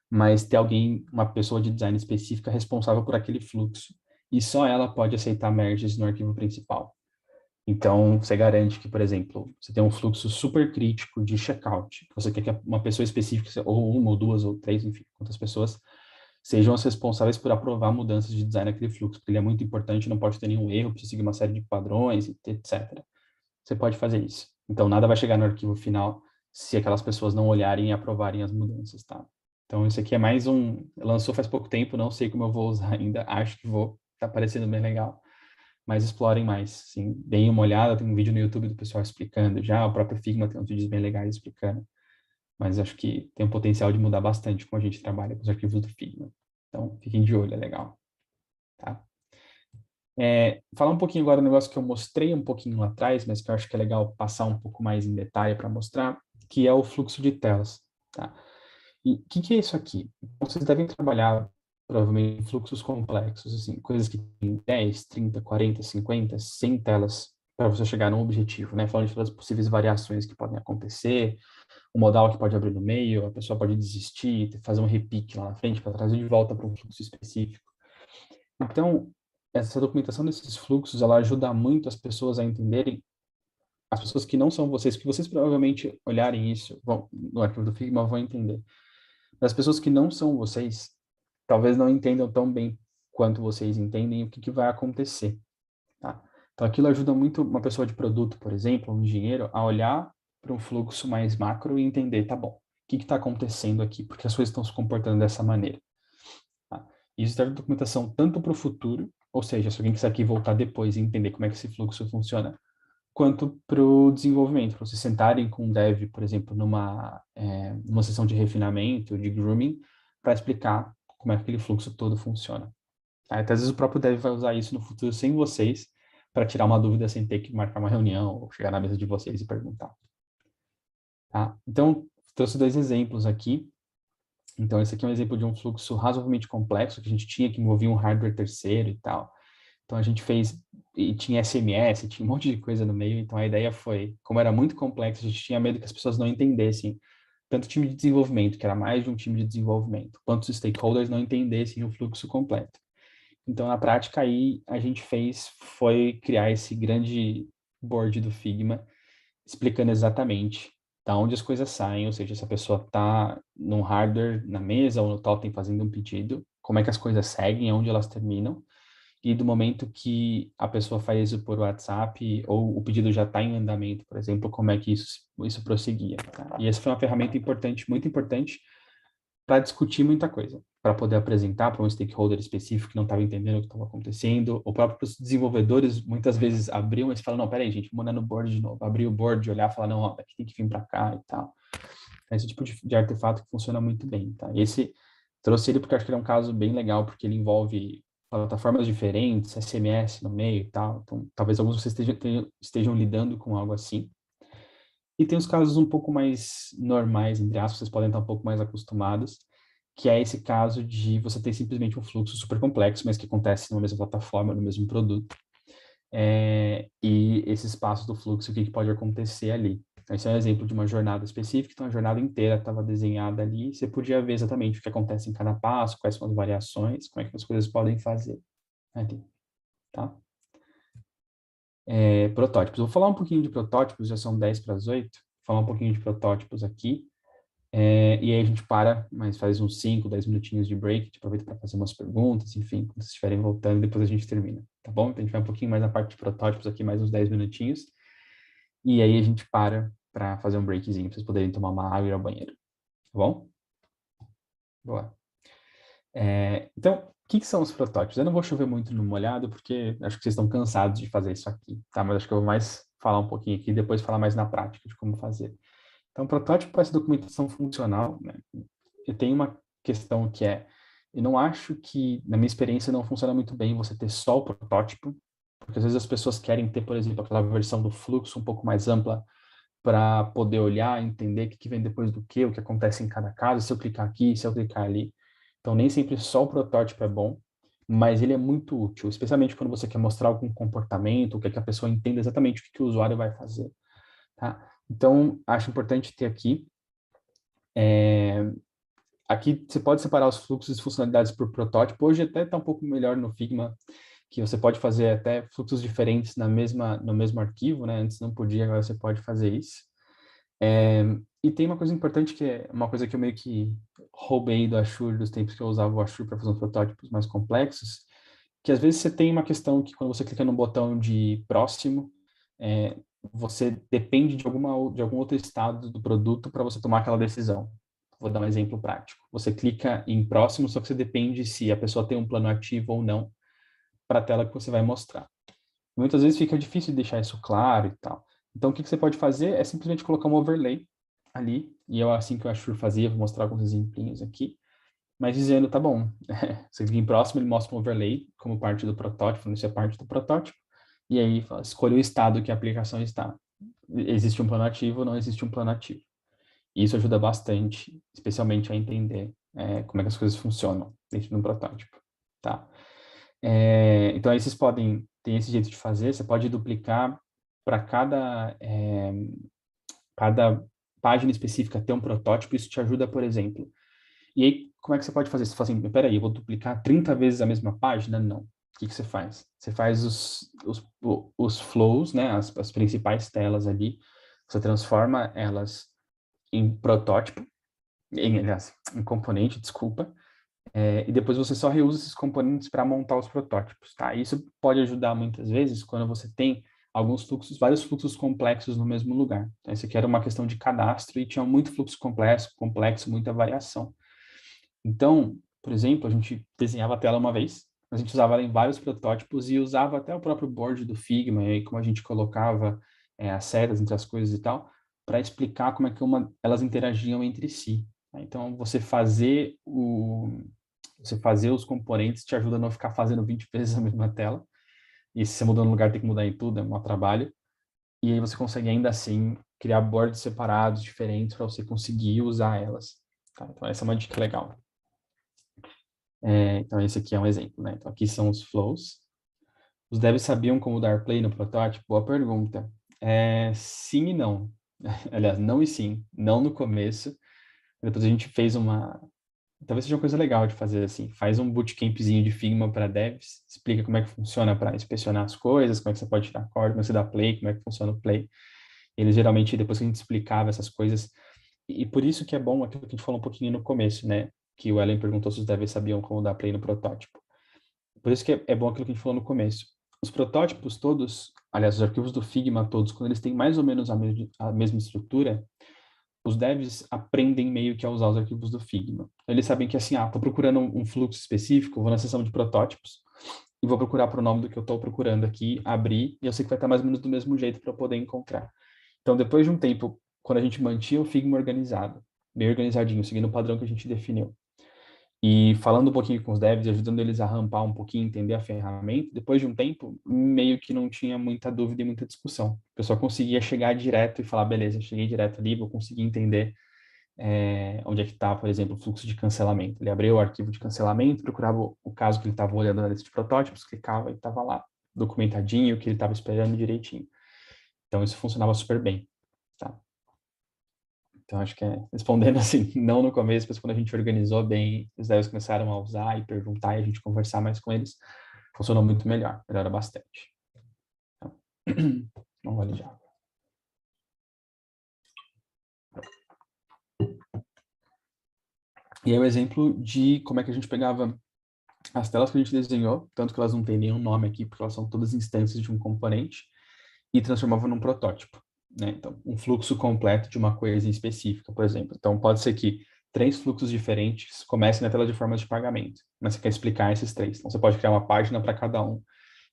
mas ter alguém, uma pessoa de design específica responsável por aquele fluxo. E só ela pode aceitar merges no arquivo principal. Então, você garante que, por exemplo, você tem um fluxo super crítico de checkout. Você quer que uma pessoa específica, ou uma, ou duas, ou três, enfim, quantas pessoas, sejam as responsáveis por aprovar mudanças de design naquele fluxo, porque ele é muito importante, não pode ter nenhum erro, precisa seguir uma série de padrões, etc. Você pode fazer isso. Então, nada vai chegar no arquivo final se aquelas pessoas não olharem e aprovarem as mudanças, tá? Então, isso aqui é mais lançou faz pouco tempo, não sei como eu vou usar ainda, acho que vou, tá parecendo bem legal, mas explorem mais, sim, deem uma olhada, tem um vídeo no YouTube do pessoal explicando já, o próprio Figma tem uns vídeos bem legais explicando, mas acho que tem um potencial de mudar bastante como a gente trabalha com os arquivos do Figma. Então, fiquem de olho, é legal, tá? Falar um pouquinho agora do negócio que eu mostrei um pouquinho lá atrás, mas que eu acho que é legal passar um pouco mais em detalhe para mostrar, que é o fluxo de telas, tá? E o que é isso aqui? Vocês devem trabalhar, provavelmente, em fluxos complexos, assim, coisas que têm 10, 30, 40, 50, 100 telas para você chegar num objetivo, né? Falando das possíveis variações que podem acontecer, o modal que pode abrir no meio, a pessoa pode desistir, fazer um repique lá na frente para trazer de volta para um fluxo específico. Então, essa documentação desses fluxos, ela ajuda muito as pessoas a entenderem, as pessoas que não são vocês, que vocês provavelmente olharem isso, vão, no arquivo do Figma, vão entender. As pessoas que não são vocês, talvez não entendam tão bem quanto vocês entendem o que vai acontecer, tá? Então, aquilo ajuda muito uma pessoa de produto, por exemplo, um engenheiro, a olhar para um fluxo mais macro e entender, tá bom, o que está acontecendo aqui? Porque as coisas estão se comportando dessa maneira, tá? Isso serve de documentação tanto para o futuro, ou seja, se alguém quiser aqui voltar depois e entender como é que esse fluxo funciona, quanto para o desenvolvimento, para vocês sentarem com um dev, por exemplo, numa sessão de refinamento, de grooming, para explicar como é que aquele fluxo todo funciona. Tá? Até às vezes o próprio dev vai usar isso no futuro sem vocês, para tirar uma dúvida sem ter que marcar uma reunião ou chegar na mesa de vocês e perguntar. Tá? Então, trouxe dois exemplos aqui. Então, esse aqui é um exemplo de um fluxo razoavelmente complexo que a gente tinha, que envolvia um hardware terceiro e tal. Então a gente fez, e tinha SMS, tinha um monte de coisa no meio, então a ideia foi, como era muito complexo, a gente tinha medo que as pessoas não entendessem, tanto o time de desenvolvimento, que era mais de um time de desenvolvimento, quanto os stakeholders não entendessem o fluxo completo. Então, na prática, aí a gente foi criar esse grande board do Figma, explicando exatamente da onde as coisas saem, ou seja, se a pessoa está num hardware na mesa ou no totem fazendo um pedido, como é que as coisas seguem, onde elas terminam, e do momento que a pessoa faz isso por WhatsApp ou o pedido já está em andamento, por exemplo, como é que isso prosseguia. Tá? E essa foi uma ferramenta importante, muito importante, para discutir muita coisa, para poder apresentar para um stakeholder específico que não estava entendendo o que estava acontecendo, ou próprio os desenvolvedores muitas vezes abriam e falavam, não, peraí, gente, vamos olhar no board de novo, abrir o board, olhar e falar, não, ó, daqui tem que vir para cá e tal. Esse tipo de artefato que funciona muito bem, tá? Esse trouxe ele porque eu acho que ele é um caso bem legal, porque ele envolve plataformas diferentes, SMS no meio e tal. Então, talvez alguns de vocês estejam lidando com algo assim. E tem os casos um pouco mais normais, entre aspas, vocês podem estar um pouco mais acostumados, que é esse caso de você ter simplesmente um fluxo super complexo, mas que acontece na mesma plataforma, no mesmo produto. E esse espaço do fluxo, o que pode acontecer ali. Então, esse é um exemplo de uma jornada específica, então a jornada inteira estava desenhada ali, você podia ver exatamente o que acontece em cada passo, quais são as variações, como é que as coisas podem fazer ali, tá? Protótipos. Vou falar um pouquinho de protótipos, já são 10 para as 8, vou falar um pouquinho de protótipos aqui, e aí a gente para, mas faz uns 5, 10 minutinhos de break, a gente aproveita para fazer umas perguntas, enfim, quando vocês estiverem voltando, depois a gente termina, tá bom? Então a gente vai um pouquinho mais na parte de protótipos aqui, mais uns 10 minutinhos, e aí a gente para fazer um breakzinho, para vocês poderem tomar uma água e ir ao banheiro, tá bom? Boa. Então, o que são os protótipos? Eu não vou chover muito no molhado, porque acho que vocês estão cansados de fazer isso aqui, tá? Mas acho que eu vou mais falar um pouquinho aqui e depois falar mais na prática de como fazer. Então, protótipo é essa documentação funcional, né? Eu tenho uma questão que eu não acho que, na minha experiência, não funciona muito bem você ter só o protótipo, porque às vezes as pessoas querem ter, por exemplo, aquela versão do fluxo um pouco mais ampla para poder olhar, entender o que vem depois do que, o que acontece em cada caso, se eu clicar aqui, se eu clicar ali. Então, nem sempre só o protótipo é bom, mas ele é muito útil, especialmente quando você quer mostrar algum comportamento, quer que a pessoa entenda exatamente o que o usuário vai fazer, tá? Então, acho importante ter aqui. Aqui você pode separar os fluxos e funcionalidades por protótipo. Hoje até está um pouco melhor no Figma, que você pode fazer até fluxos diferentes no mesmo arquivo, né? Antes não podia, agora você pode fazer isso. E tem uma coisa importante que é uma coisa que eu meio que roubei do Ashur, dos tempos que eu usava o Ashur para fazer uns protótipos mais complexos, que às vezes você tem uma questão que quando você clica no botão de próximo, você depende de algum outro estado do produto para você tomar aquela decisão. Vou dar um exemplo prático. Você clica em próximo, só que você depende se a pessoa tem um plano ativo ou não para a tela que você vai mostrar. Muitas vezes fica difícil de deixar isso claro e tal. Então, o que você pode fazer é simplesmente colocar um overlay ali, e é assim que o Ashur fazia, vou mostrar alguns exemplinhos aqui, mas dizendo, tá bom, você clica em próximo, ele mostra um overlay como parte do protótipo, isso é parte do protótipo, e aí escolha o estado que a aplicação está. Existe um plano ativo ou não existe um plano ativo. E isso ajuda bastante, especialmente a entender como é que as coisas funcionam dentro de um protótipo, tá? Então, aí vocês podem, tem esse jeito de fazer, você pode duplicar para cada página específica ter um protótipo, isso te ajuda, por exemplo. E aí, como é que você pode fazer? Você fala assim, peraí, eu vou duplicar 30 vezes a mesma página? Não. O que você faz? Você faz os flows, né, as principais telas ali, você transforma elas em protótipo, aliás, em componente, desculpa, e depois você só reusa esses componentes para montar os protótipos, tá? Isso pode ajudar muitas vezes quando você tem alguns fluxos, vários fluxos complexos no mesmo lugar. Então, isso aqui era uma questão de cadastro e tinha muito fluxo complexo, muita variação. Então, por exemplo, a gente desenhava a tela uma vez, a gente usava ela em vários protótipos e usava até o próprio board do Figma, e aí como a gente colocava as setas entre as coisas e tal, para explicar como é que elas interagiam entre si. Né? Então, você fazer os componentes te ajuda a não ficar fazendo 20 vezes a mesma tela. E se você mudou no lugar, tem que mudar em tudo, é um trabalho. E aí você consegue ainda assim criar boards separados, diferentes, para você conseguir usar elas. Tá? Então, essa é uma dica legal. Então, esse aqui é um exemplo, né? Então, aqui são os flows. Os devs sabiam como dar play no protótipo? Boa pergunta. Sim e não. Aliás, não e sim. Não no começo. Depois a gente fez talvez seja uma coisa legal de fazer assim. Faz um bootcampzinho de Figma para devs, explica como é que funciona para inspecionar as coisas, como é que você pode tirar corda, como é que você dá play, como é que funciona o play. Eles geralmente, depois que a gente explicava essas coisas, e por isso que é bom aquilo que a gente falou um pouquinho no começo, né? Que o Ellen perguntou se os devs sabiam como dar play no protótipo. Por isso que é bom aquilo que a gente falou no começo. Os protótipos todos, aliás, os arquivos do Figma todos, quando eles têm mais ou menos a mesma estrutura, os devs aprendem meio que a usar os arquivos do Figma. Eles sabem que assim, estou procurando um fluxo específico, vou na seção de protótipos e vou procurar para o nome do que eu estou procurando aqui, abrir, e eu sei que vai estar mais ou menos do mesmo jeito para eu poder encontrar. Então, depois de um tempo, quando a gente mantinha o Figma organizado, bem organizadinho, seguindo o padrão que a gente definiu, e falando um pouquinho com os devs, ajudando eles a rampar um pouquinho, entender a ferramenta, depois de um tempo, meio que não tinha muita dúvida e muita discussão. O pessoal conseguia chegar direto e falar, beleza, cheguei direto ali, vou conseguir entender onde é que está, por exemplo, o fluxo de cancelamento. Ele abriu o arquivo de cancelamento, procurava o caso que ele estava olhando na lista de protótipos, clicava e estava lá, documentadinho, o que ele estava esperando direitinho. Então, isso funcionava super bem, tá? Então, acho que respondendo assim, não no começo, mas quando a gente organizou bem, os devs começaram a usar e perguntar e a gente conversar mais com eles, funcionou muito melhor, melhora bastante. Então, não vale já. E aí o exemplo de como é que a gente pegava as telas que a gente desenhou, tanto que elas não têm nenhum nome aqui, porque elas são todas instâncias de um componente, e transformava num protótipo. Né? Então, um fluxo completo de uma coisa específica, por exemplo. Então, pode ser que 3 fluxos diferentes comecem na tela de formas de pagamento, mas você quer explicar esses 3. Então, você pode criar uma página para cada um.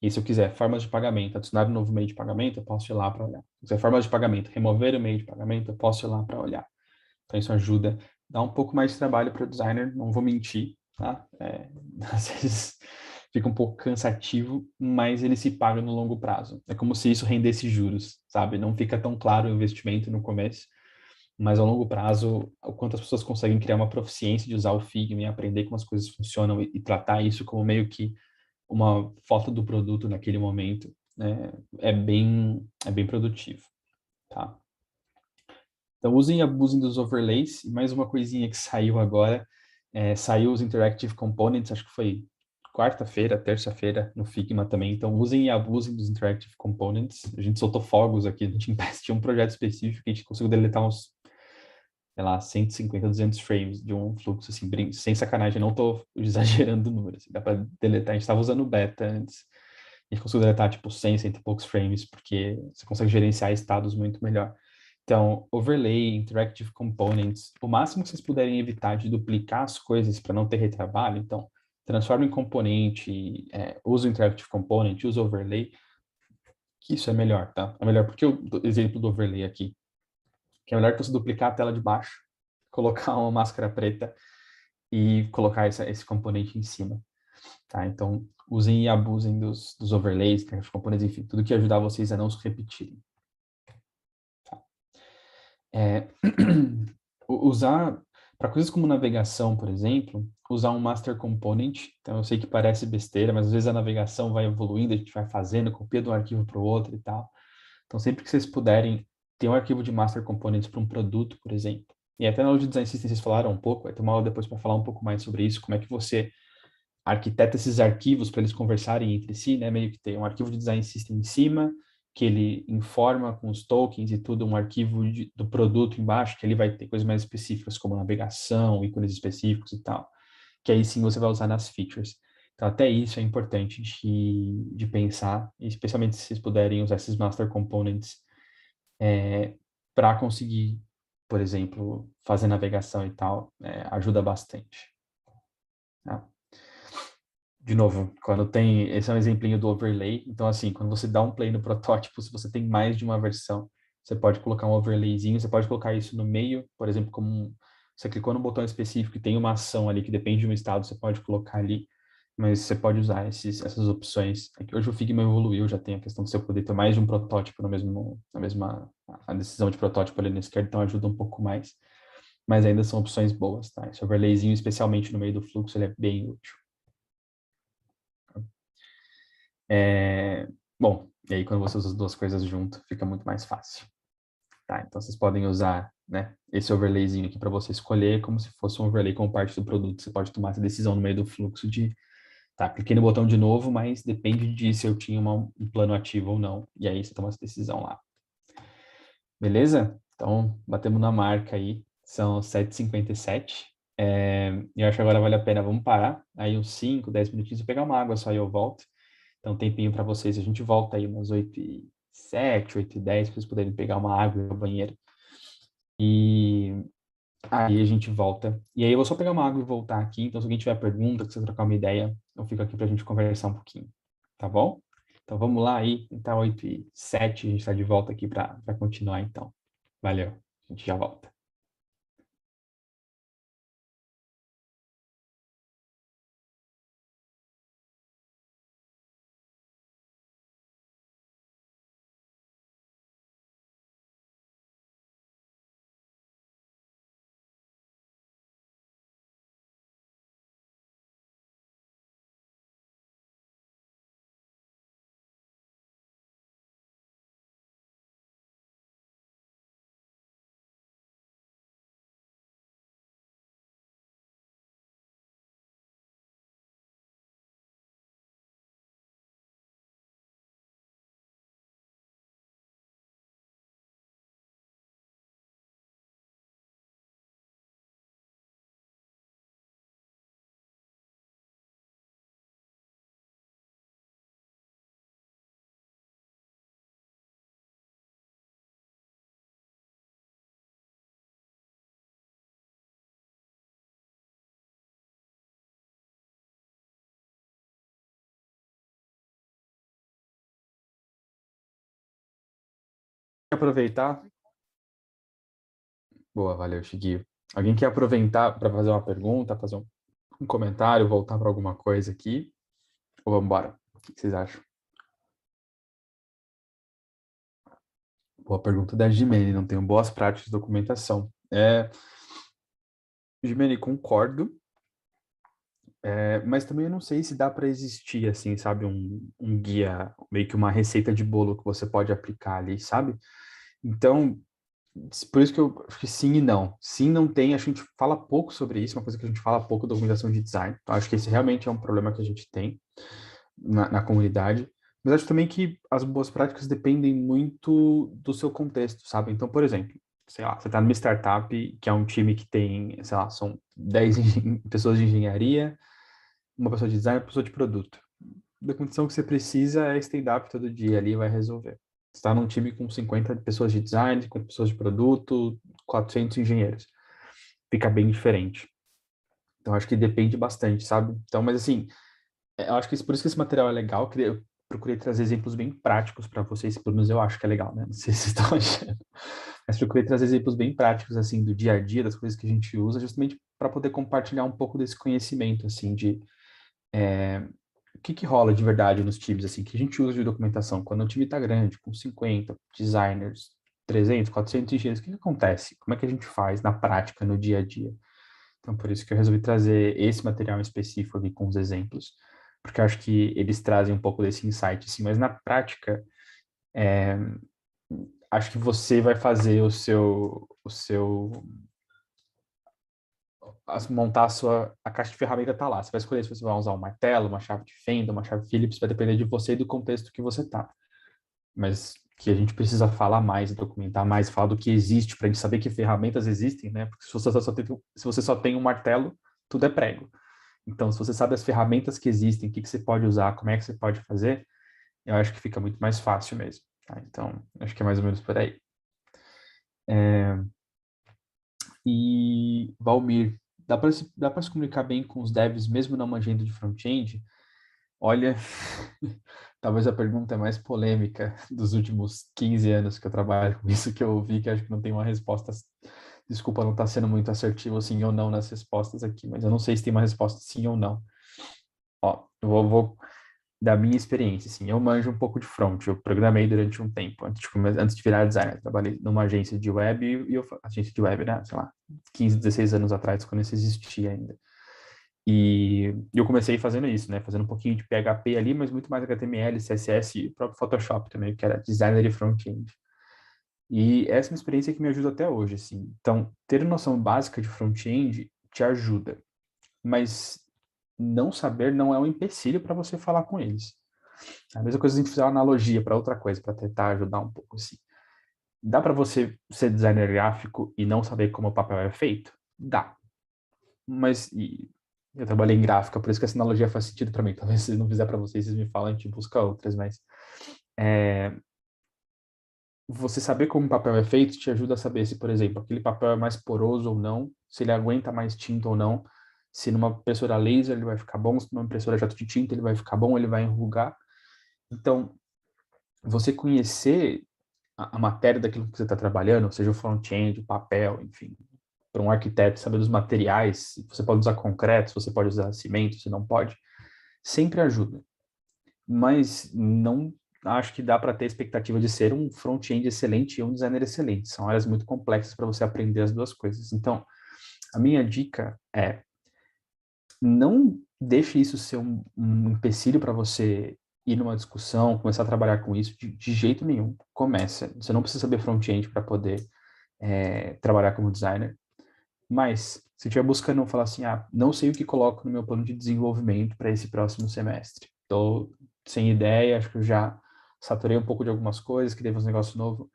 E se eu quiser formas de pagamento, adicionar um novo meio de pagamento, eu posso ir lá para olhar. Se eu quiser formas de pagamento, remover o meio de pagamento, eu posso ir lá para olhar. Então, isso ajuda, dá um pouco mais de trabalho para o designer, não vou mentir, tá? Às vezes fica um pouco cansativo, mas ele se paga no longo prazo. É como se isso rendesse juros, sabe? Não fica tão claro o investimento no começo, mas ao longo prazo, o quanto as pessoas conseguem criar uma proficiência de usar o Figma e aprender como as coisas funcionam e tratar isso como meio que uma foto do produto naquele momento, né? É bem produtivo, tá? Então, usem e abusem dos overlays. E mais uma coisinha que saiu agora, saiu os Interactive Components, acho que foi quarta-feira, terça-feira, no Figma também. Então, usem e abusem dos Interactive Components. A gente soltou fogos aqui, a gente investiu um projeto específico, a gente conseguiu deletar uns, sei lá, 150, 200 frames de um fluxo, assim, sem sacanagem, não estou exagerando o número, assim, dá para deletar. A gente estava usando beta antes, a gente conseguiu deletar, tipo, 100, 100 e poucos frames, porque você consegue gerenciar estados muito melhor. Então, overlay, interactive components, o máximo que vocês puderem evitar de duplicar as coisas para não ter retrabalho, então, transforma em componente, usa o interactive component, usa o overlay, que isso é melhor, tá? É melhor porque o exemplo do overlay aqui, que é melhor que você duplicar a tela de baixo, colocar uma máscara preta e colocar esse componente em cima, tá? Então, usem e abusem dos overlays, interactive components, enfim, tudo que ajudar vocês a não se repetirem. É, usar, para coisas como navegação, por exemplo, usar um master component. Então, eu sei que parece besteira, mas às vezes a navegação vai evoluindo, a gente vai fazendo, copia de um arquivo para o outro e tal. Então, sempre que vocês puderem ter um arquivo de master components para um produto, por exemplo. E até na aula de design system vocês falaram um pouco, vai ter uma aula depois para falar um pouco mais sobre isso, como é que você arquiteta esses arquivos para eles conversarem entre si, né? Meio que tem um arquivo de design system em cima, que ele informa com os tokens e tudo, um arquivo do produto embaixo, que ele vai ter coisas mais específicas, como navegação, ícones específicos e tal, que aí sim você vai usar nas features. Então, até isso é importante de pensar, especialmente se vocês puderem usar esses master components para conseguir, por exemplo, fazer navegação e tal, ajuda bastante. Tá? De novo, quando tem, esse é um exemplinho do overlay, então assim, quando você dá um play no protótipo, se você tem mais de uma versão, você pode colocar um overlayzinho, você pode colocar isso no meio, por exemplo, você clicou no botão específico e tem uma ação ali que depende de um estado, você pode colocar ali, mas você pode usar essas opções. É que hoje o Figma evoluiu, já tem a questão de você poder ter mais de um protótipo na mesma, a decisão de protótipo ali na esquerda, então ajuda um pouco mais, mas ainda são opções boas, tá? Esse overlayzinho, especialmente no meio do fluxo, ele é bem útil. É, bom, e aí quando você usa as duas coisas junto, fica muito mais fácil. Tá, então vocês podem usar, né, esse overlayzinho aqui para você escolher como se fosse um overlay como parte do produto. Você pode tomar essa decisão no meio do fluxo de, tá, cliquei no botão de novo, mas depende de se eu tinha um plano ativo ou não. E aí você toma essa decisão lá. Beleza? Então, batemos na marca aí. São 7h57. Eu acho que agora vale a pena, vamos parar. Aí uns 5, 10 minutinhos, eu pegar uma água só e eu volto. Então, um tempinho para vocês. A gente volta aí umas 8h07, 8h10, para vocês poderem pegar uma água no banheiro. E aí a gente volta. E aí eu vou só pegar uma água e voltar aqui. Então, se alguém tiver pergunta, quiser trocar uma ideia, eu fico aqui para a gente conversar um pouquinho. Tá bom? Então, vamos lá aí. Então, 8h07, a gente está de volta aqui para continuar, então. Valeu. A gente já volta. Quer aproveitar? Boa, valeu, Chiquinho. Alguém quer aproveitar para fazer uma pergunta, fazer um comentário, voltar para alguma coisa aqui? Ou vamos embora? O que vocês acham? Boa pergunta da Gimene, não tenho boas práticas de documentação. Gimene, concordo, mas também eu não sei se dá para existir, assim, sabe, um guia, meio que uma receita de bolo que você pode aplicar ali, sabe? Então, por isso que eu acho que sim e não. Sim, não tem, a gente fala pouco sobre isso, uma coisa que a gente fala pouco da documentação de design. Então, acho que esse realmente é um problema que a gente tem na comunidade. Mas acho também que as boas práticas dependem muito do seu contexto, sabe? Então, por exemplo, sei lá, você está numa startup que é um time que tem, sei lá, são 10 pessoas de engenharia, uma pessoa de design e uma pessoa de produto. A documentação que você precisa é stand-up todo dia ali, vai resolver. Você está num time com 50 pessoas de design, 50 pessoas de produto, 400 engenheiros. Fica bem diferente. Então, acho que depende bastante, sabe? Então, mas assim, eu acho que por isso que esse material é legal. Eu procurei trazer exemplos bem práticos para vocês, pelo menos eu acho que é legal, né? Não sei se vocês estão achando. Mas procurei trazer exemplos bem práticos, assim, do dia a dia, das coisas que a gente usa, justamente para poder compartilhar um pouco desse conhecimento, assim, de o que que rola de verdade nos times, assim, que a gente usa de documentação. Quando o time está grande, com 50 designers, 300, 400 dias, o que que acontece? Como é que a gente faz na prática, no dia a dia? Então, por isso que eu resolvi trazer esse material em específico aqui com os exemplos, porque eu acho que eles trazem um pouco desse insight, assim, mas na prática, é, acho que você vai fazer montar a caixa de ferramenta tá lá. Você vai escolher se você vai usar um martelo, uma chave de fenda, uma chave Phillips, vai depender de você e do contexto que você tá. Mas que a gente precisa falar mais, documentar mais, falar do que existe para a gente saber que ferramentas existem, né? Porque se você só tem um martelo, tudo é prego. Então, se você sabe as ferramentas que existem, o que que você pode usar, como é que você pode fazer, eu acho que fica muito mais fácil mesmo. Tá? Então, acho que é mais ou menos por aí. E, Valmir, dá para se comunicar bem com os devs mesmo não manjando de front-end? Olha, talvez a pergunta mais polêmica dos últimos 15 anos que eu trabalho com isso que eu ouvi, que acho que não tem uma resposta. Desculpa não estar sendo muito assertivo sim ou não nas respostas aqui, mas eu não sei se tem uma resposta sim ou não. Ó, eu vou da minha experiência, assim, eu manjo um pouco de front, eu programei durante um tempo, antes de virar designer, eu trabalhei numa agência de web agência de web, né, sei lá, 15, 16 anos atrás, quando isso existia ainda. E eu comecei fazendo isso, né, fazendo um pouquinho de PHP ali, mas muito mais HTML, CSS e o próprio Photoshop também, que era designer de front-end. E essa é uma experiência que me ajuda até hoje, assim. Então, ter noção básica de front-end te ajuda, mas não saber não é um empecilho para você falar com eles. A mesma coisa se a gente fizer uma analogia para outra coisa, para tentar ajudar um pouco assim. Dá para você ser designer gráfico e não saber como o papel é feito? Dá. Mas eu trabalhei em gráfica, por isso que essa analogia faz sentido para mim. Talvez se não fizer para vocês, vocês me falam, a gente busca outras, mas é, você saber como o papel é feito te ajuda a saber se, por exemplo, aquele papel é mais poroso ou não, se ele aguenta mais tinta ou não, se numa impressora laser ele vai ficar bom, se numa impressora jato de tinta ele vai ficar bom, ele vai enrugar. Então, você conhecer a matéria daquilo que você está trabalhando, seja o front-end, o papel, enfim, para um arquiteto saber dos materiais, você pode usar concreto, você pode usar cimento, você não pode, sempre ajuda. Mas não acho que dá para ter expectativa de ser um front-end excelente e um designer excelente. São áreas muito complexas para você aprender as duas coisas. Então, a minha dica é não deixe isso ser um empecilho para você ir numa discussão, começar a trabalhar com isso de jeito nenhum. Começa. Você não precisa saber front-end para poder trabalhar como designer. Mas, se estiver buscando falar assim, não sei o que coloco no meu plano de desenvolvimento para esse próximo semestre. Estou sem ideia, acho que eu já saturei um pouco de algumas coisas, que devo um negócio novo.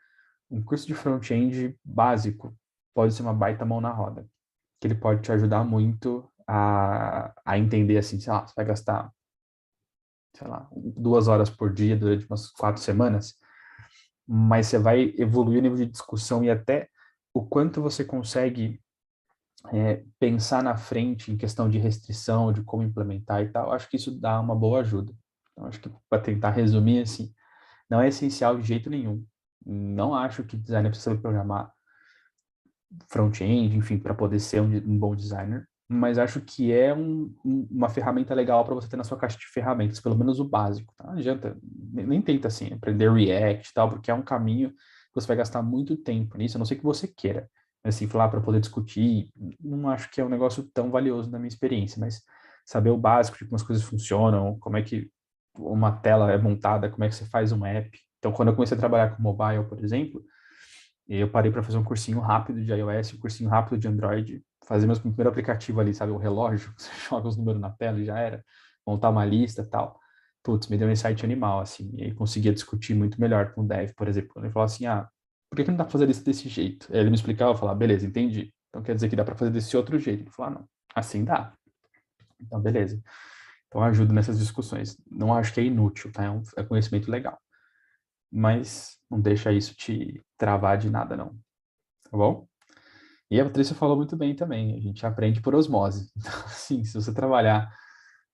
Um curso de front-end básico pode ser uma baita mão na roda, que ele pode te ajudar muito a entender assim, sei lá, você vai gastar, sei lá, 2 horas por dia durante umas 4 semanas, mas você vai evoluir o nível de discussão e até o quanto você consegue pensar na frente em questão de restrição, de como implementar e tal, acho que isso dá uma boa ajuda. Então, acho que para tentar resumir assim, não é essencial de jeito nenhum. Não acho que designer precisa saber programar front-end, enfim, para poder ser um bom designer, mas acho que é uma ferramenta legal para você ter na sua caixa de ferramentas, pelo menos o básico, tá? Não adianta, nem tenta assim, aprender React e tal, porque é um caminho que você vai gastar muito tempo nisso, a não ser que você queira. Assim, falar para poder discutir, não acho que é um negócio tão valioso na minha experiência, mas saber o básico de como as coisas funcionam, como é que uma tela é montada, como é que você faz um app. Então, quando eu comecei a trabalhar com mobile, por exemplo, e eu parei para fazer um cursinho rápido de iOS, um cursinho rápido de Android, fazer meu primeiro aplicativo ali, sabe, o relógio, você joga os números na tela e já era, montar uma lista e tal. Putz, me deu um insight animal, assim, e aí conseguia discutir muito melhor com o dev, por exemplo. Ele falou assim, por que não dá para fazer isso desse jeito? Aí ele me explicava, eu falava, beleza, entendi. Então quer dizer que dá para fazer desse outro jeito. Ele falou, não, assim dá. Então, beleza. Então ajuda nessas discussões. Não acho que é inútil, tá? É conhecimento legal. Mas não deixa isso te travar de nada, não. Tá bom? E a Patrícia falou muito bem também, a gente aprende por osmose. Então, assim, se você trabalhar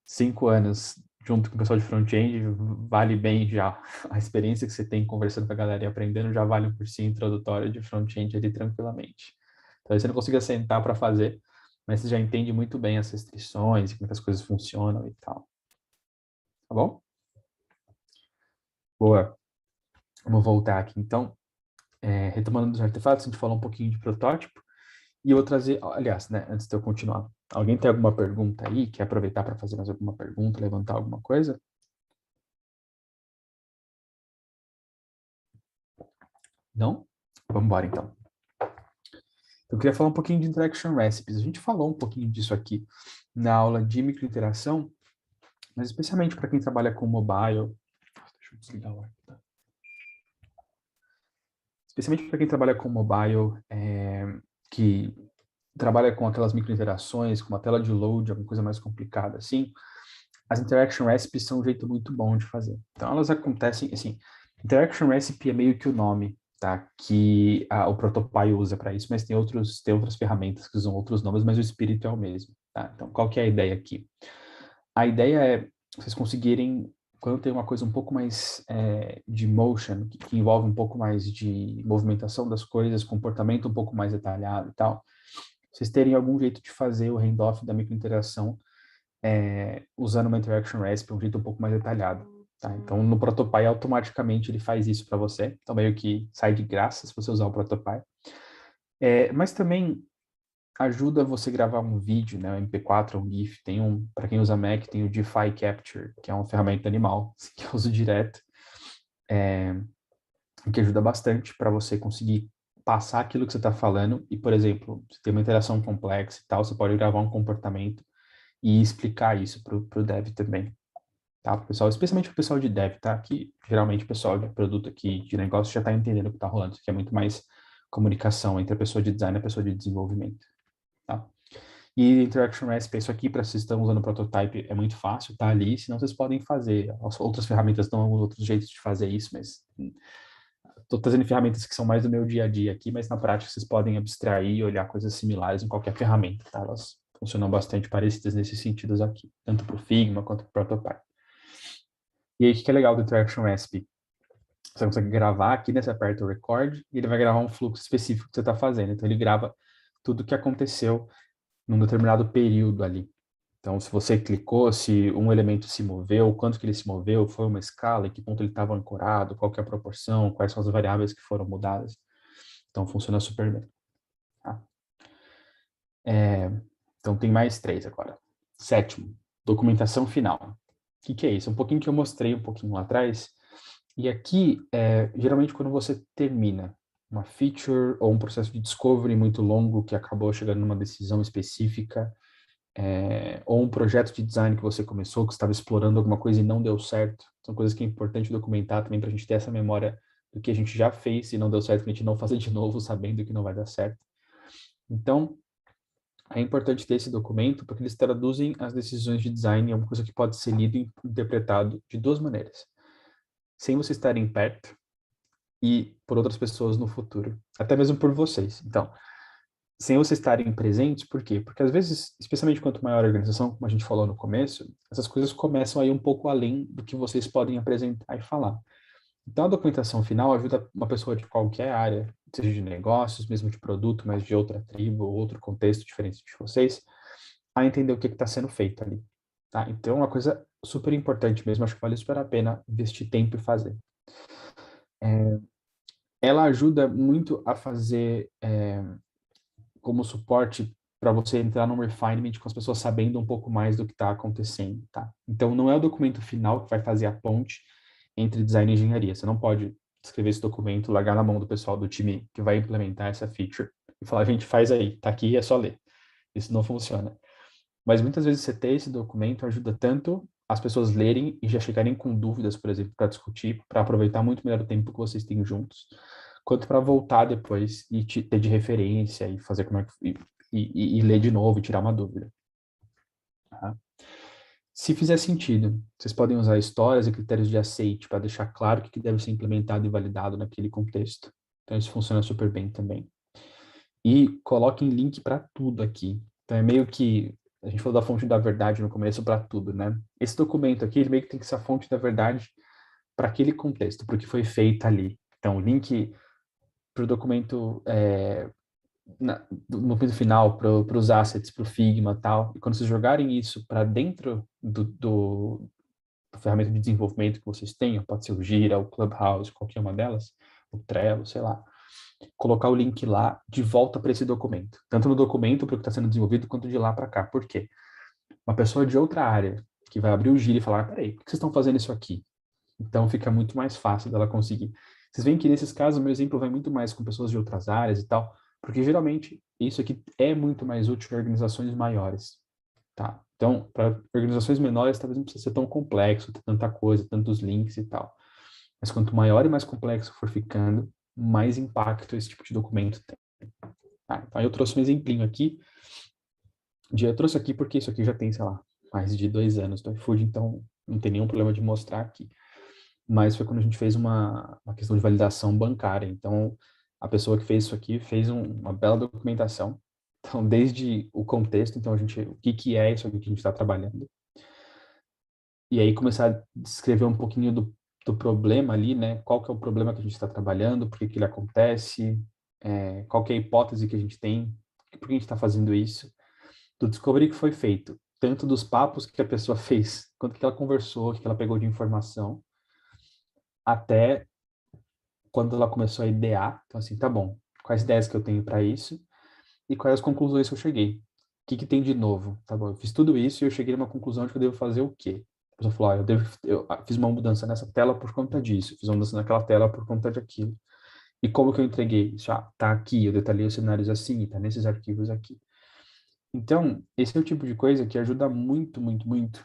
5 anos junto com o pessoal de front-end, vale bem já. A experiência que você tem conversando com a galera e aprendendo já vale um cursinho introdutório de front-end ali tranquilamente. Talvez você não consiga sentar para fazer, mas você já entende muito bem as restrições, como é que as coisas funcionam e tal. Tá bom? Boa. Vamos voltar aqui então. retomando dos artefatos, a gente falou um pouquinho de protótipo, e eu vou trazer, aliás, né, antes de eu continuar, alguém tem alguma pergunta aí? Quer aproveitar para fazer mais alguma pergunta, levantar alguma coisa? Não? Vamos embora, então. Eu queria falar um pouquinho de Interaction Recipes. A gente falou um pouquinho disso aqui na aula de microinteração, mas especialmente para quem trabalha com mobile. Deixa eu desligar o ar. Tá? Especialmente para quem trabalha com mobile, que trabalha com aquelas microinterações, com uma tela de load, alguma coisa mais complicada assim, as Interaction Recipes são um jeito muito bom de fazer. Então, elas acontecem, assim, Interaction Recipe é meio que o nome, tá? Que o Protopy usa para isso, mas tem outras ferramentas que usam outros nomes, mas o espírito é o mesmo, tá? Então, qual que é a ideia aqui? A ideia é vocês conseguirem, quando tem uma coisa um pouco mais de motion, que envolve um pouco mais de movimentação das coisas, comportamento um pouco mais detalhado e tal, vocês terem algum jeito de fazer o handoff da microinteração usando uma Interaction Recipe um jeito um pouco mais detalhado. Tá? Então, no Protopy, automaticamente ele faz isso para você. Então, meio que sai de graça se você usar o Protopy. Mas também ajuda você a gravar um vídeo, né? Um MP4, um GIF. Para quem usa Mac, tem o DeFi Capture, que é uma ferramenta animal, que eu uso direto, que ajuda bastante para você conseguir passar aquilo que você está falando. E, por exemplo, se tem uma interação complexa e tal, você pode gravar um comportamento e explicar isso para o dev também. Tá, pro pessoal, especialmente para o pessoal de dev, tá? Que geralmente o pessoal de produto aqui, de negócio, já está entendendo o que está rolando. Isso aqui é muito mais comunicação entre a pessoa de design e a pessoa de desenvolvimento, tá? E Interaction Recipe, isso aqui, para vocês estão usando o Prototype, é muito fácil, tá ali, senão vocês podem fazer. As outras ferramentas dão alguns outros jeitos de fazer isso, mas estou trazendo ferramentas que são mais do meu dia a dia aqui, mas na prática vocês podem abstrair e olhar coisas similares em qualquer ferramenta, tá? Elas funcionam bastante parecidas nesses sentidos aqui, tanto para o Figma quanto para o Prototype. E aí, o que é legal do Interaction Recipe? Você consegue gravar aqui, né? Você aperta o record e ele vai gravar um fluxo específico que você está fazendo. Então, ele grava tudo o que aconteceu num determinado período ali. Então, se você clicou, se um elemento se moveu, quanto que ele se moveu, foi uma escala, em que ponto ele estava ancorado, qual que é a proporção, quais são as variáveis que foram mudadas. Então, funciona super bem. Tá? Então, tem mais 3 agora. Sétimo, documentação final. O que é isso? Um pouquinho que eu mostrei um pouquinho lá atrás. E aqui, geralmente, quando você termina uma feature ou um processo de discovery muito longo que acabou chegando numa decisão específica, ou um projeto de design que você começou, que estava explorando alguma coisa e não deu certo, são coisas que é importante documentar também para a gente ter essa memória do que a gente já fez e não deu certo, que a gente não fazer de novo sabendo que não vai dar certo. Então, é importante ter esse documento porque eles traduzem as decisões de design em uma coisa que pode ser lido e interpretado de duas maneiras. Sem você estarem perto e por outras pessoas no futuro. Até mesmo por vocês. Então, sem vocês estarem presentes, por quê? Porque às vezes, especialmente quanto maior a organização, como a gente falou no começo, essas coisas começam a ir um pouco além do que vocês podem apresentar e falar. Então, a documentação final ajuda uma pessoa de qualquer área, seja de negócios, mesmo de produto, mas de outra tribo, ou outro contexto diferente de vocês, a entender o que está sendo feito ali. Tá? Então, é uma coisa super importante mesmo, acho que vale super a pena investir tempo e fazer. Ela ajuda muito a fazer como suporte para você entrar num refinement com as pessoas sabendo um pouco mais do que está acontecendo, tá? Então, não é o documento final que vai fazer a ponte entre design e engenharia. Você não pode escrever esse documento, largar na mão do pessoal do time que vai implementar essa feature e falar, a gente, faz aí, tá aqui, é só ler. Isso não funciona. Mas muitas vezes você ter esse documento ajuda tanto as pessoas lerem e já chegarem com dúvidas, por exemplo, para discutir, para aproveitar muito melhor o tempo que vocês têm juntos, quanto para voltar depois e ter de referência e fazer como é que, e ler de novo e tirar uma dúvida. Tá? Se fizer sentido, vocês podem usar histórias e critérios de aceite para deixar claro o que deve ser implementado e validado naquele contexto. Então, isso funciona super bem também. E coloquem link para tudo aqui. Então, é meio que a gente falou da fonte da verdade no começo para tudo, né? Esse documento aqui, ele meio que tem que ser a fonte da verdade para aquele contexto, para o que foi feito ali. Então, o link para o documento, no documento final, para os assets, para o Figma e tal. E quando vocês jogarem isso para dentro do ferramenta de desenvolvimento que vocês tenham, pode ser o Gira, o Clubhouse, qualquer uma delas, o Trello, sei lá. colocar o link lá de volta para esse documento. Tanto no documento para o que está sendo desenvolvido, quanto de lá para cá. Por quê? Uma pessoa de outra área que vai abrir o Gira e falar, peraí, por que vocês estão fazendo isso aqui? Então fica muito mais fácil dela conseguir. Vocês veem que nesses casos o meu exemplo vai muito mais com pessoas de outras áreas e tal, porque geralmente isso aqui é muito mais útil em organizações maiores, tá? Então, para organizações menores talvez não precise ser tão complexo, ter tanta coisa, tantos links e tal. Mas quanto maior e mais complexo for ficando, mais impacto esse tipo de documento tem. Tá? Então, eu trouxe um exemplinho aqui. Eu trouxe aqui porque isso aqui já tem, sei lá, mais de 2 anos do iFood, então não tem nenhum problema de mostrar aqui. Mas foi quando a gente fez uma questão de validação bancária. Então, a pessoa que fez isso aqui fez uma bela documentação. Então, desde o contexto, então o que é isso aqui que a gente está trabalhando. E aí começar a descrever um pouquinho do problema ali, né? Qual que é o problema que a gente está trabalhando, por que que ele acontece, qual que é a hipótese que a gente tem, por que a gente está fazendo isso. Do discovery que foi feito, tanto dos papos que a pessoa fez, quanto que ela conversou, que ela pegou de informação, até quando ela começou a idear. Então, assim, tá bom, quais ideias que eu tenho para isso e quais as conclusões que eu cheguei. O que que tem de novo? Tá bom, eu fiz tudo isso e eu cheguei numa conclusão de que eu devo fazer o quê? A pessoa falou, eu fiz uma mudança nessa tela por conta disso, fiz uma mudança naquela tela por conta daquilo. E como que eu entreguei isso? Ah, tá aqui, eu detalhei os cenários assim, tá nesses arquivos aqui. Então, esse é o tipo de coisa que ajuda muito, muito, muito.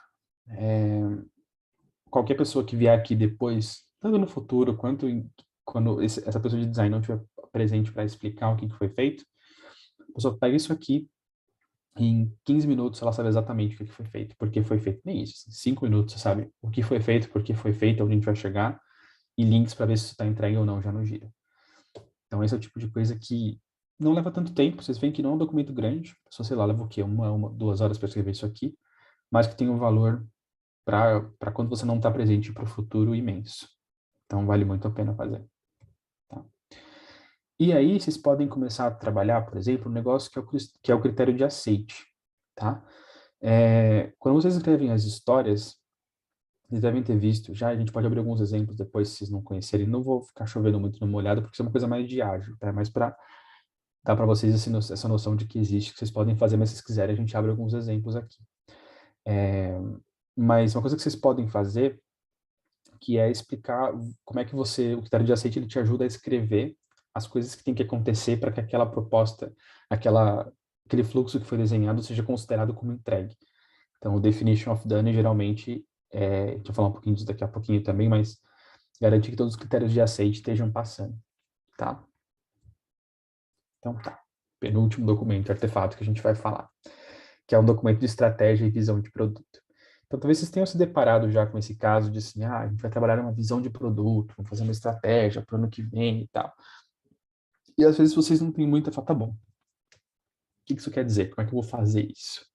Qualquer pessoa que vier aqui depois, tanto no futuro quanto quando essa pessoa de design não estiver presente para explicar o que foi feito, a pessoa pega isso aqui, em 15 minutos ela sabe exatamente o que foi feito, por que foi feito. Nem isso, 5 minutos você sabe o que foi feito, por que foi feito, onde a gente vai chegar, e links para ver se está entregue ou não já no Gira. Então, esse é o tipo de coisa que não leva tanto tempo. Vocês veem que não é um documento grande, só sei lá, leva o quê? 2 horas para escrever isso aqui, mas que tem um valor para quando você não está presente para o futuro imenso. Então, vale muito a pena fazer. Tá? E aí, vocês podem começar a trabalhar, por exemplo, um negócio que é o critério de aceite. Tá? Quando vocês escrevem as histórias, vocês devem ter visto já, a gente pode abrir alguns exemplos depois, se vocês não conhecerem. Não vou ficar chovendo muito no molhado, porque isso é uma coisa mais de ágil, tá? Mas para dar para vocês essa noção de que existe, que vocês podem fazer, mas se vocês quiserem, a gente abre alguns exemplos aqui. Mas uma coisa que vocês podem fazer, que é explicar como é que o critério de aceite, ele te ajuda a escrever as coisas que tem que acontecer para que aquela proposta, aquele fluxo que foi desenhado seja considerado como entregue. Então, o definition of done, geralmente, a gente vai falar um pouquinho disso daqui a pouquinho também, mas garante que todos os critérios de aceite estejam passando, tá? Então, tá. Penúltimo documento, artefato que a gente vai falar, que é um documento de estratégia e visão de produto. Então, talvez vocês tenham se deparado já com esse caso de assim, a gente vai trabalhar uma visão de produto, vamos fazer uma estratégia para o ano que vem e tal. E às vezes vocês não têm muita, fala, tá bom, o que isso quer dizer? Como é que eu vou fazer isso?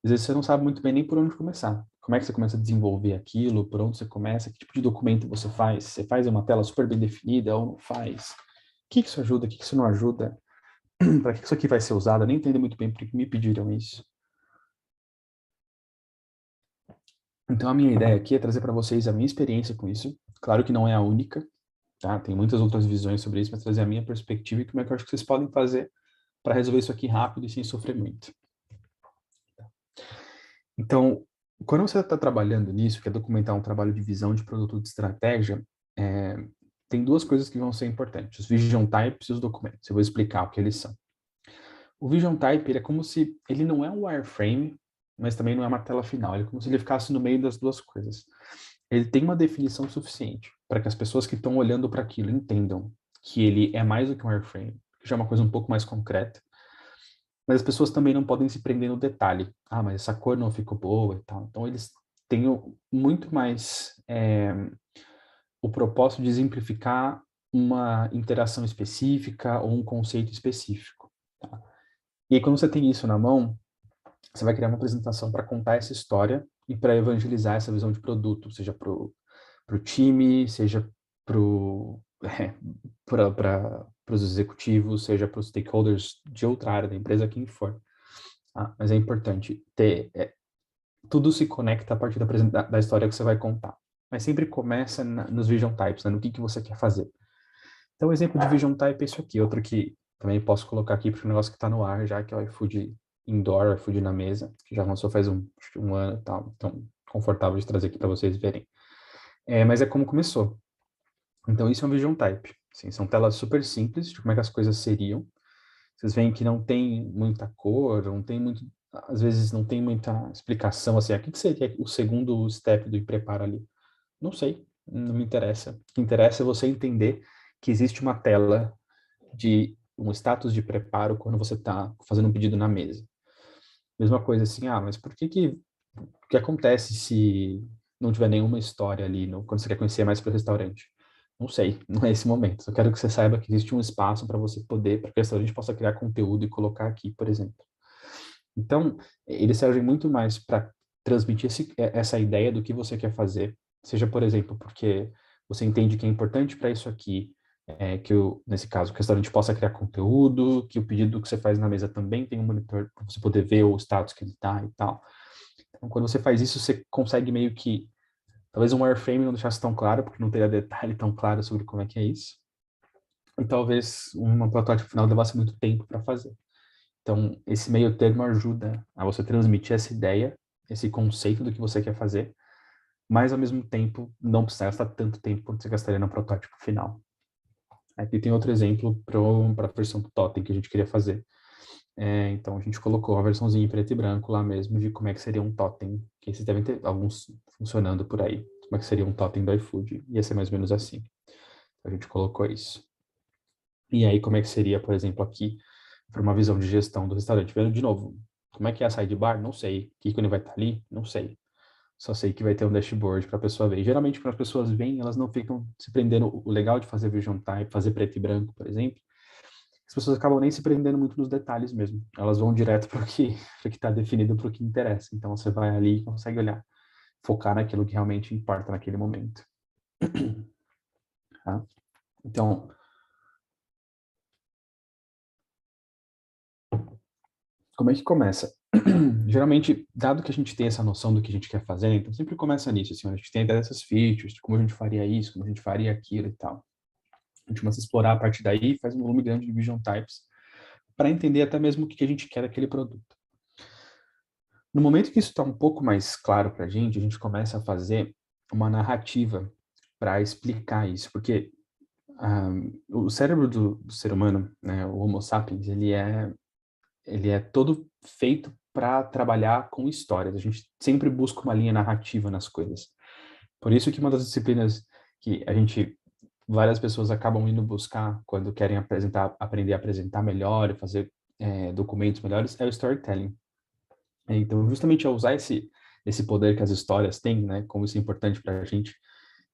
Às vezes você não sabe muito bem nem por onde começar. Como é que você começa a desenvolver aquilo? Por onde você começa? Que tipo de documento você faz? Você faz uma tela super bem definida ou não faz? O que isso ajuda? O que isso não ajuda? Para que isso aqui vai ser usado? Eu nem entendo muito bem porque me pediram isso. Então, a minha ideia aqui é trazer para vocês a minha experiência com isso. Claro que não é a única, tá? Tem muitas outras visões sobre isso, mas trazer a minha perspectiva e como é que eu acho que vocês podem fazer para resolver isso aqui rápido e sem sofrer muito. Então, quando você está trabalhando nisso, que é documentar um trabalho de visão de produto de estratégia, tem duas coisas que vão ser importantes, os vision types e os documentos. Eu vou explicar o que eles são. O vision type, ele é como se, ele não é um wireframe, mas também não é uma tela final, ele é como se ele ficasse no meio das duas coisas. Ele tem uma definição suficiente para que as pessoas que estão olhando para aquilo entendam que ele é mais do que um wireframe, que já é uma coisa um pouco mais concreta, mas as pessoas também não podem se prender no detalhe. Ah, mas essa cor não ficou boa e tal. Então, eles têm muito mais o propósito de exemplificar uma interação específica ou um conceito específico. Tá? E aí, quando você tem isso na mão, você vai criar uma apresentação para contar essa história e para evangelizar essa visão de produto, seja para o time, seja para os executivos, seja para os stakeholders de outra área da empresa, quem for. Ah, mas é importante ter... tudo se conecta a partir da história que você vai contar. Mas sempre começa nos vision types, né, no que você quer fazer. Então, o exemplo de Vision Type é isso aqui. Outro que também posso colocar aqui, porque é um negócio que está no ar já, que é o iFood Indoor, iFood na mesa, que já lançou faz acho que um ano e tal. Então, confortável de trazer aqui para vocês verem. Mas é como começou. Então, isso é um Vision Type. Assim, são telas super simples de como é que as coisas seriam. Vocês veem que não tem muita cor, não tem muito, às vezes não tem muita explicação, assim, o que seria o segundo step do preparo ali? Não sei, não me interessa. O que interessa é você entender que existe uma tela de um status de preparo quando você está fazendo um pedido na mesa. Mesma coisa assim, mas o que acontece se não tiver nenhuma história ali quando você quer conhecer mais para o restaurante? Não sei, não é esse momento. Só quero que você saiba que existe um espaço para você poder, para que o restaurante possa criar conteúdo e colocar aqui, por exemplo. Então, eles servem muito mais para transmitir essa ideia do que você quer fazer, seja, por exemplo, porque você entende que é importante para isso aqui, nesse caso, que o restaurante possa criar conteúdo, que o pedido que você faz na mesa também tem um monitor para você poder ver o status que ele está e tal. Então, quando você faz isso, você consegue meio que, talvez um wireframe não deixasse tão claro, porque não teria detalhe tão claro sobre como é que é isso, e talvez uma protótipo final levasse muito tempo para fazer. Então, esse meio termo ajuda a você transmitir essa ideia, esse conceito do que você quer fazer, mas ao mesmo tempo não precisa gastar tanto tempo quanto você gastaria no protótipo final. Aqui tem outro exemplo para a versão do Totem que a gente queria fazer. Então, a gente colocou a versãozinha em preto e branco lá mesmo de como é que seria um Totem, que vocês devem ter alguns funcionando por aí. Como é que seria um Totem do iFood. Ia ser mais ou menos assim. A gente colocou isso. E aí, como é que seria, por exemplo, aqui, para uma visão de gestão do restaurante? Vendo de novo, como é que é a sidebar? Não sei. Que ícone vai estar ali? Não sei. Só sei que vai ter um dashboard para a pessoa ver. E, geralmente, quando as pessoas veem, elas não ficam se prendendo. O legal de fazer Vision Type, fazer preto e branco, por exemplo, as pessoas acabam nem se prendendo muito nos detalhes mesmo. Elas vão direto para o que está definido, para o que interessa. Então, você vai ali e consegue olhar, focar naquilo que realmente importa naquele momento. Tá? Então, como é que começa? Geralmente, dado que a gente tem essa noção do que a gente quer fazer, então sempre começa nisso, assim, a gente tem ideia dessas features, de como a gente faria isso, como a gente faria aquilo e tal. A gente começa a explorar a partir daí, faz um volume grande de vision types, para entender até mesmo o que a gente quer daquele produto. No momento que isso está um pouco mais claro para a gente começa a fazer uma narrativa para explicar isso, porque o cérebro do ser humano, né, o Homo sapiens, ele é todo feito para trabalhar com histórias. A gente sempre busca uma linha narrativa nas coisas. Por isso que uma das disciplinas que várias pessoas acabam indo buscar quando querem aprender a apresentar melhor e fazer documentos melhores é o storytelling. Então, justamente ao usar esse poder que as histórias têm, né, como isso é importante para a gente,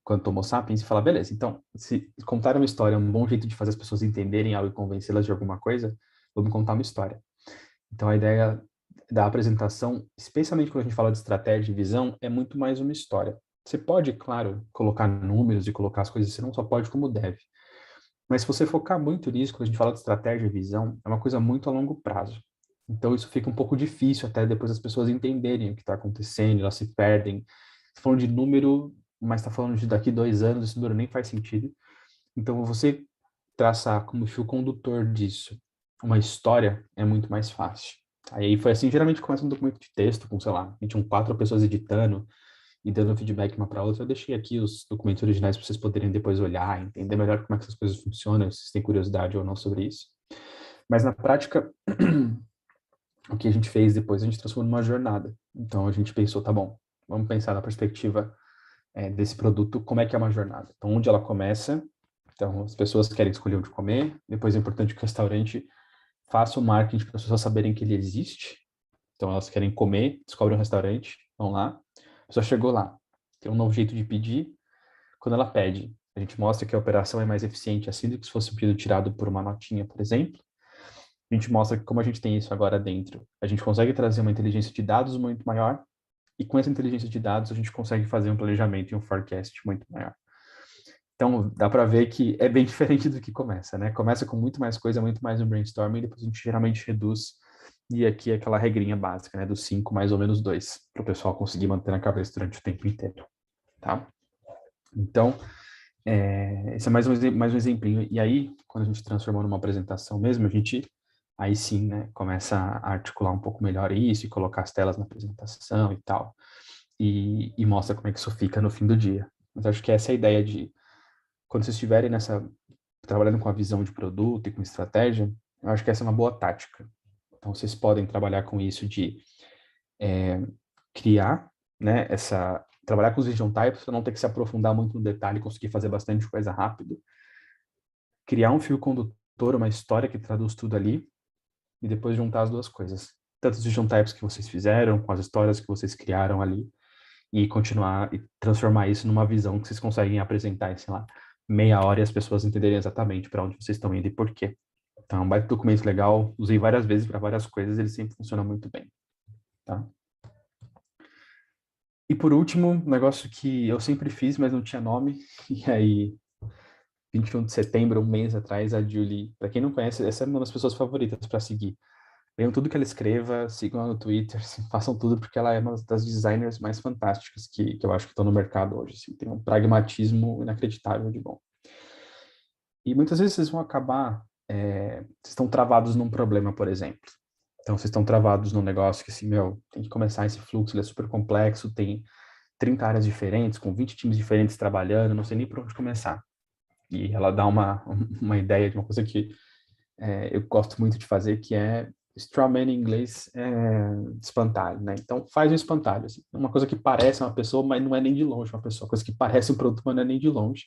quanto Homo sapiens, e falar, beleza, então, se contar uma história é um bom jeito de fazer as pessoas entenderem algo e convencê-las de alguma coisa, vamos contar uma história. Então, a ideia da apresentação, especialmente quando a gente fala de estratégia e visão, é muito mais uma história. Você pode, claro, colocar números e colocar as coisas, você não só pode como deve. Mas se você focar muito nisso, quando a gente fala de estratégia e visão, é uma coisa muito a longo prazo. Então, isso fica um pouco difícil até depois as pessoas entenderem o que está acontecendo, elas se perdem. Você falando de número, mas está falando de daqui 2 anos, esse número nem faz sentido. Então, você traçar como fio condutor disso uma história é muito mais fácil. Aí foi assim, geralmente começa um documento de texto com, sei lá, 24 pessoas editando e dando feedback uma para outra. Eu deixei aqui os documentos originais para vocês poderem depois olhar, entender melhor como é que essas coisas funcionam, se vocês têm curiosidade ou não sobre isso. Mas na prática, o que a gente fez depois, a gente transformou numa jornada. Então a gente pensou, tá bom, vamos pensar na perspectiva desse produto, como é que é uma jornada. Então, onde ela começa, então as pessoas querem escolher onde comer, depois é importante que o restaurante faça o marketing para as pessoas saberem que ele existe. Então, elas querem comer, descobrem um restaurante, vão lá, a pessoa chegou lá, tem um novo jeito de pedir. Quando ela pede, a gente mostra que a operação é mais eficiente assim do que se fosse um pedido tirado por uma notinha, por exemplo. A gente mostra que como a gente tem isso agora dentro, a gente consegue trazer uma inteligência de dados muito maior e com essa inteligência de dados a gente consegue fazer um planejamento e um forecast muito maior. Então, dá para ver que é bem diferente do que começa, né? Começa com muito mais coisa, muito mais no brainstorming, e depois a gente geralmente reduz. E aqui é aquela regrinha básica, né? Dos 5 mais ou menos 2, para o pessoal conseguir manter na cabeça durante o tempo inteiro, tá? Então, Esse é mais um exemplinho. E aí, quando a gente transformou numa apresentação mesmo, a gente, aí sim, né, começa a articular um pouco melhor isso e colocar as telas na apresentação e tal. E mostra como é que isso fica no fim do dia. Mas acho que essa é a ideia de, quando vocês estiverem trabalhando com a visão de produto e com estratégia, eu acho que essa é uma boa tática. Então, vocês podem trabalhar com isso de criar, né, trabalhar com os vision types, para não ter que se aprofundar muito no detalhe e conseguir fazer bastante coisa rápido. Criar um fio condutor, uma história que traduz tudo ali, e depois juntar as duas coisas. Tanto os vision types que vocês fizeram, com as histórias que vocês criaram ali, e continuar e transformar isso numa visão que vocês conseguem apresentar em, sei lá, meia hora e as pessoas entenderem exatamente para onde vocês estão indo e por quê. Então, é um baita documento legal, usei várias vezes para várias coisas, ele sempre funciona muito bem, tá? E por último, um negócio que eu sempre fiz, mas não tinha nome, e aí, 21 de setembro, um mês atrás, a Julie, para quem não conhece, essa é uma das pessoas favoritas para seguir. Leiam tudo que ela escreva, sigam ela no Twitter, assim, façam tudo, porque ela é uma das designers mais fantásticas que eu acho que estão no mercado hoje. Assim, tem um pragmatismo inacreditável de bom. E muitas vezes vocês vão acabar, vocês estão travados num problema, por exemplo. Então, vocês estão travados num negócio que, assim, meu, tem que começar esse fluxo, ele é super complexo, tem 30 áreas diferentes, com 20 times diferentes trabalhando, não sei nem por onde começar. E ela dá uma ideia de uma coisa que eu gosto muito de fazer, que é strawman em inglês, espantalho, né? Então, faz um espantalho, assim, uma coisa que parece uma pessoa, mas não é nem de longe uma pessoa, coisa que parece um produto, mas não é nem de longe.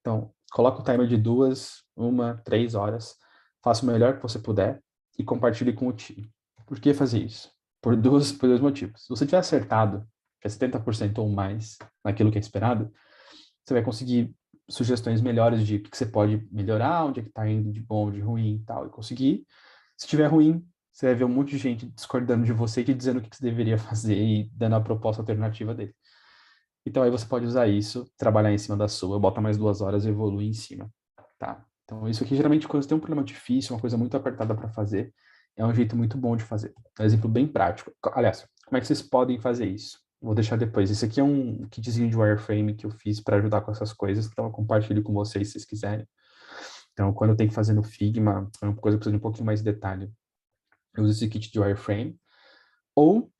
Então, coloca o timer de 2, 1, 3 horas, faça o melhor que você puder e compartilhe com o time. Por que fazer isso? Por dois motivos. Se você tiver acertado, que é 70% ou mais naquilo que é esperado, você vai conseguir sugestões melhores de o que você pode melhorar, onde é que está indo de bom, de ruim e tal, e conseguir. Se estiver ruim, você vai ver um monte de gente discordando de você e te dizendo o que você deveria fazer e dando a proposta alternativa dele. Então aí você pode usar isso, trabalhar em cima da sua, bota mais 2 horas e evolui em cima, tá? Então isso aqui geralmente quando você tem um problema difícil, uma coisa muito apertada para fazer, é um jeito muito bom de fazer. Um exemplo bem prático. Aliás, como é que vocês podem fazer isso? Vou deixar depois. Esse aqui é um kitzinho de wireframe que eu fiz para ajudar com essas coisas, então eu compartilho com vocês se vocês quiserem. Então, quando eu tenho que fazer no Figma, é uma coisa que precisa de um pouquinho mais de detalhe. Eu uso esse kit de wireframe. Ou,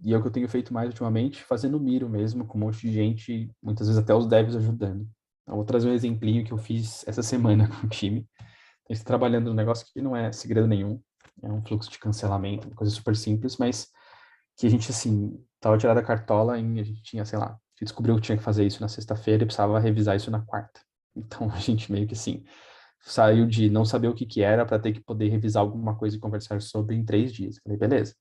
e é o que eu tenho feito mais ultimamente, fazendo Miro mesmo, com um monte de gente, muitas vezes até os devs ajudando. Então, vou trazer um exemplinho que eu fiz essa semana com o time. A gente está trabalhando num negócio que não é segredo nenhum, é um fluxo de cancelamento, uma coisa super simples, mas que a gente, assim, estava tirado da cartola e a gente tinha, sei lá, a gente descobriu que tinha que fazer isso na sexta-feira e precisava revisar isso na quarta. Então, a gente meio que, assim, saiu de não saber o que que era para ter que poder revisar alguma coisa e conversar sobre em 3 dias. Falei, beleza.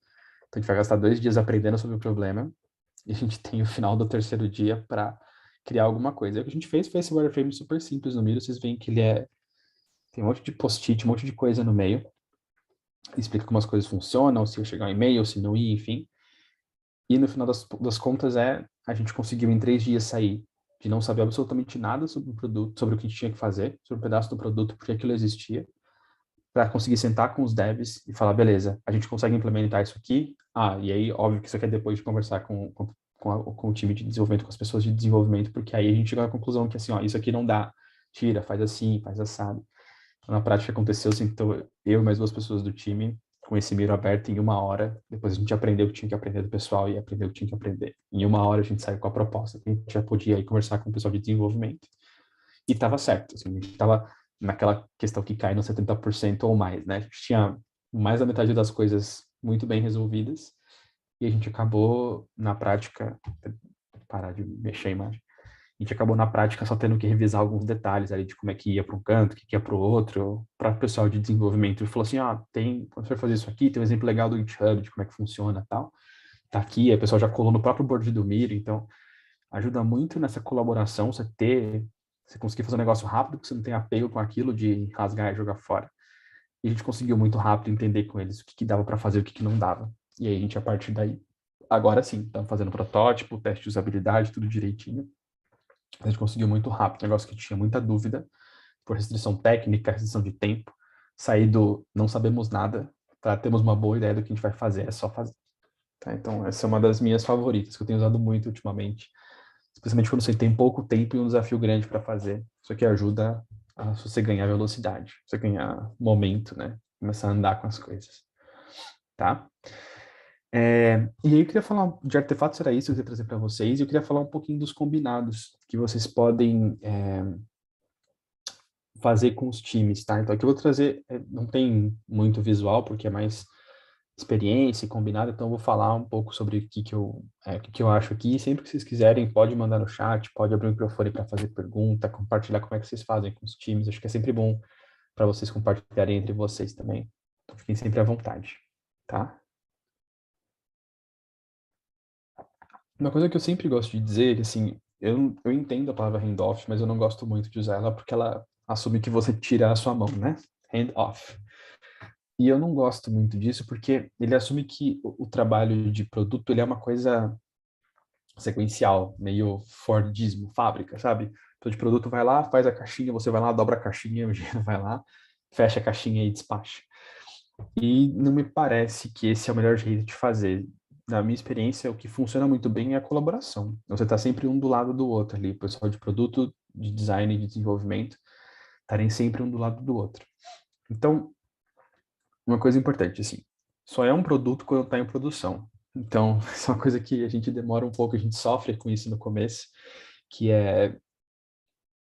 Então, a gente vai gastar 2 dias aprendendo sobre o problema e a gente tem o final do terceiro dia para criar alguma coisa. E o que a gente fez foi esse wireframe super simples no Miro. Vocês veem que ele tem um monte de post-it, um monte de coisa no meio. Explica como as coisas funcionam, se eu chegar um e-mail, se não ir, enfim. E no final das contas a gente conseguiu em 3 dias sair de não saber absolutamente nada sobre o produto, sobre o que a gente tinha que fazer, sobre um pedaço do produto, porque aquilo existia, para conseguir sentar com os devs e falar, beleza, a gente consegue implementar isso aqui. Ah, e aí, óbvio que isso aqui é depois de conversar com o time de desenvolvimento, com as pessoas de desenvolvimento, porque aí a gente chega à conclusão que, assim, ó, isso aqui não dá, tira, faz assim, faz assado. Então, na prática aconteceu, assim, então, eu e mais 2 pessoas do time, com esse Miro aberto em 1 hora, depois a gente aprendeu o que tinha que aprender do pessoal e aprendeu o que tinha que aprender. Em 1 hora a gente saiu com a proposta, que a gente já podia aí conversar com o pessoal de desenvolvimento. E estava certo, assim, a gente estava naquela questão que cai no 70% ou mais, né? A gente tinha mais da metade das coisas muito bem resolvidas e a gente acabou, na prática, parar de mexer a imagem, a gente acabou na prática só tendo que revisar alguns detalhes ali de como é que ia para um canto, o que ia para o outro, para o pessoal de desenvolvimento. Ele falou assim, quando você vai fazer isso aqui, tem um exemplo legal do GitHub, de como é que funciona e tal. Tá aqui, aí o pessoal já colou no próprio board do Miro, então ajuda muito nessa colaboração, você conseguir fazer um negócio rápido, que você não tem apego com aquilo de rasgar e jogar fora. E a gente conseguiu muito rápido entender com eles o que dava para fazer e o que não dava. E aí a gente, a partir daí, agora sim, estamos fazendo protótipo, teste de usabilidade, tudo direitinho. A gente conseguiu muito rápido, um negócio que tinha muita dúvida, por restrição técnica, restrição de tempo, sair do não sabemos nada para termos uma boa ideia do que a gente vai fazer, é só fazer. Tá? Então, essa é uma das minhas favoritas, que eu tenho usado muito ultimamente. especialmente quando você tem pouco tempo e um desafio grande para fazer. Isso aqui ajuda a você ganhar velocidade, você ganhar momento, né? Começar a andar com as coisas, tá? E aí eu queria falar de artefatos, era isso que eu queria trazer para vocês, e eu queria falar um pouquinho dos combinados que vocês podem fazer com os times, tá? Então aqui eu vou trazer, não tem muito visual, porque é mais experiência e combinado, então eu vou falar um pouco sobre o que eu acho aqui. Sempre que vocês quiserem, pode mandar no chat, pode abrir o microfone para fazer pergunta, compartilhar como é que vocês fazem com os times. Acho que é sempre bom para vocês compartilharem entre vocês também. Então fiquem sempre à vontade, tá? Uma coisa que eu sempre gosto de dizer, é que, assim, eu entendo a palavra handoff, mas eu não gosto muito de usar ela porque ela assume que você tira a sua mão, né? Hand off. E eu não gosto muito disso porque ele assume que o trabalho de produto ele é uma coisa sequencial, meio Fordismo, fábrica, sabe? Então, de produto vai lá, faz a caixinha, você vai lá, dobra a caixinha, o engenheiro vai lá, fecha a caixinha e despacha. E não me parece que esse é o melhor jeito de fazer. Na minha experiência, o que funciona muito bem é a colaboração. Você está sempre um do lado do outro ali, o pessoal de produto, de design e de desenvolvimento estarem sempre um do lado do outro. Então, uma coisa importante, assim, só é um produto quando está em produção. Então, isso é uma coisa que a gente demora um pouco, a gente sofre com isso no começo, que é,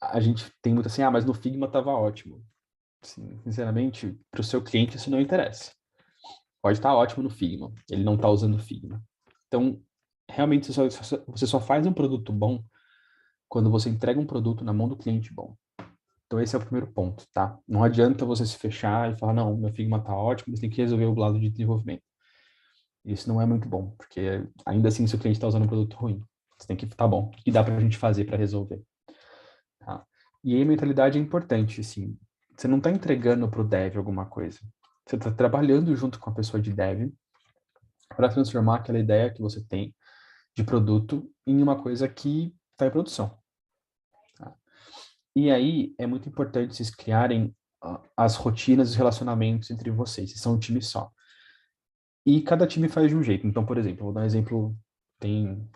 a gente tem muito assim, mas no Figma estava ótimo. Assim, sinceramente, para o seu cliente isso não interessa. Pode estar ótimo no Figma, ele não está usando o Figma. Então, realmente, você só faz um produto bom quando você entrega um produto na mão do cliente bom. Então, esse é o primeiro ponto, tá? Não adianta você se fechar e falar, não, meu Figma está ótimo, você tem que resolver o lado de desenvolvimento. Isso não é muito bom, porque ainda assim, se o cliente está usando um produto ruim, você tem que, tá bom, o que dá para a gente fazer para resolver? Tá? E aí a mentalidade é importante, assim, você não está entregando para o dev alguma coisa. Você está trabalhando junto com a pessoa de dev para transformar aquela ideia que você tem de produto em uma coisa que está em produção. Tá? E aí é muito importante vocês criarem as rotinas e os relacionamentos entre vocês. Vocês são um time só. E cada time faz de um jeito. Então, por exemplo, vou dar um exemplo, tem,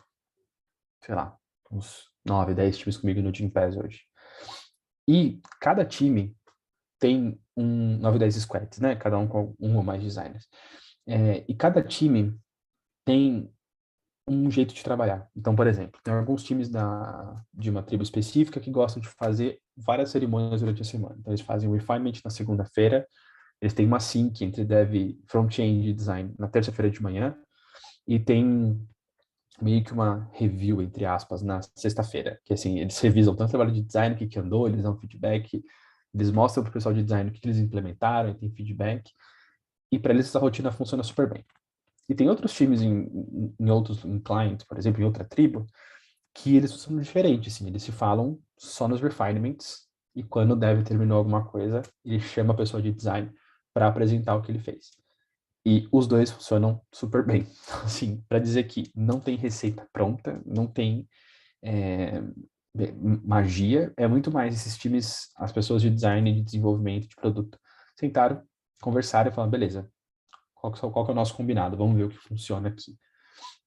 sei lá, uns 9, 10 times comigo no Team Pass hoje. E cada time tem 9, 10 squads, né? Cada um com um ou mais designers. E cada time tem um jeito de trabalhar. Então, por exemplo, tem alguns times de uma tribo específica que gostam de fazer várias cerimônias durante a semana. Então, eles fazem o refinement na segunda-feira, eles têm uma sync entre dev, front-end e design na terça-feira de manhã, e tem meio que uma review, entre aspas, na sexta-feira, que assim, eles revisam tanto o trabalho de design, o que andou, eles dão feedback, eles mostram para o pessoal de design o que eles implementaram, e tem feedback, e para eles essa rotina funciona super bem. E tem outros times em outros clients, por exemplo, em outra tribo, que eles são diferentes, assim, eles se falam só nos refinements, e quando o dev terminou alguma coisa, ele chama a pessoa de design para apresentar o que ele fez. E os dois funcionam super bem. Assim, para dizer que não tem receita pronta, não tem é, magia, é muito mais esses times, as pessoas de design e de desenvolvimento de produto, sentaram, conversaram e falaram, beleza, qual que é o nosso combinado? Vamos ver o que funciona aqui.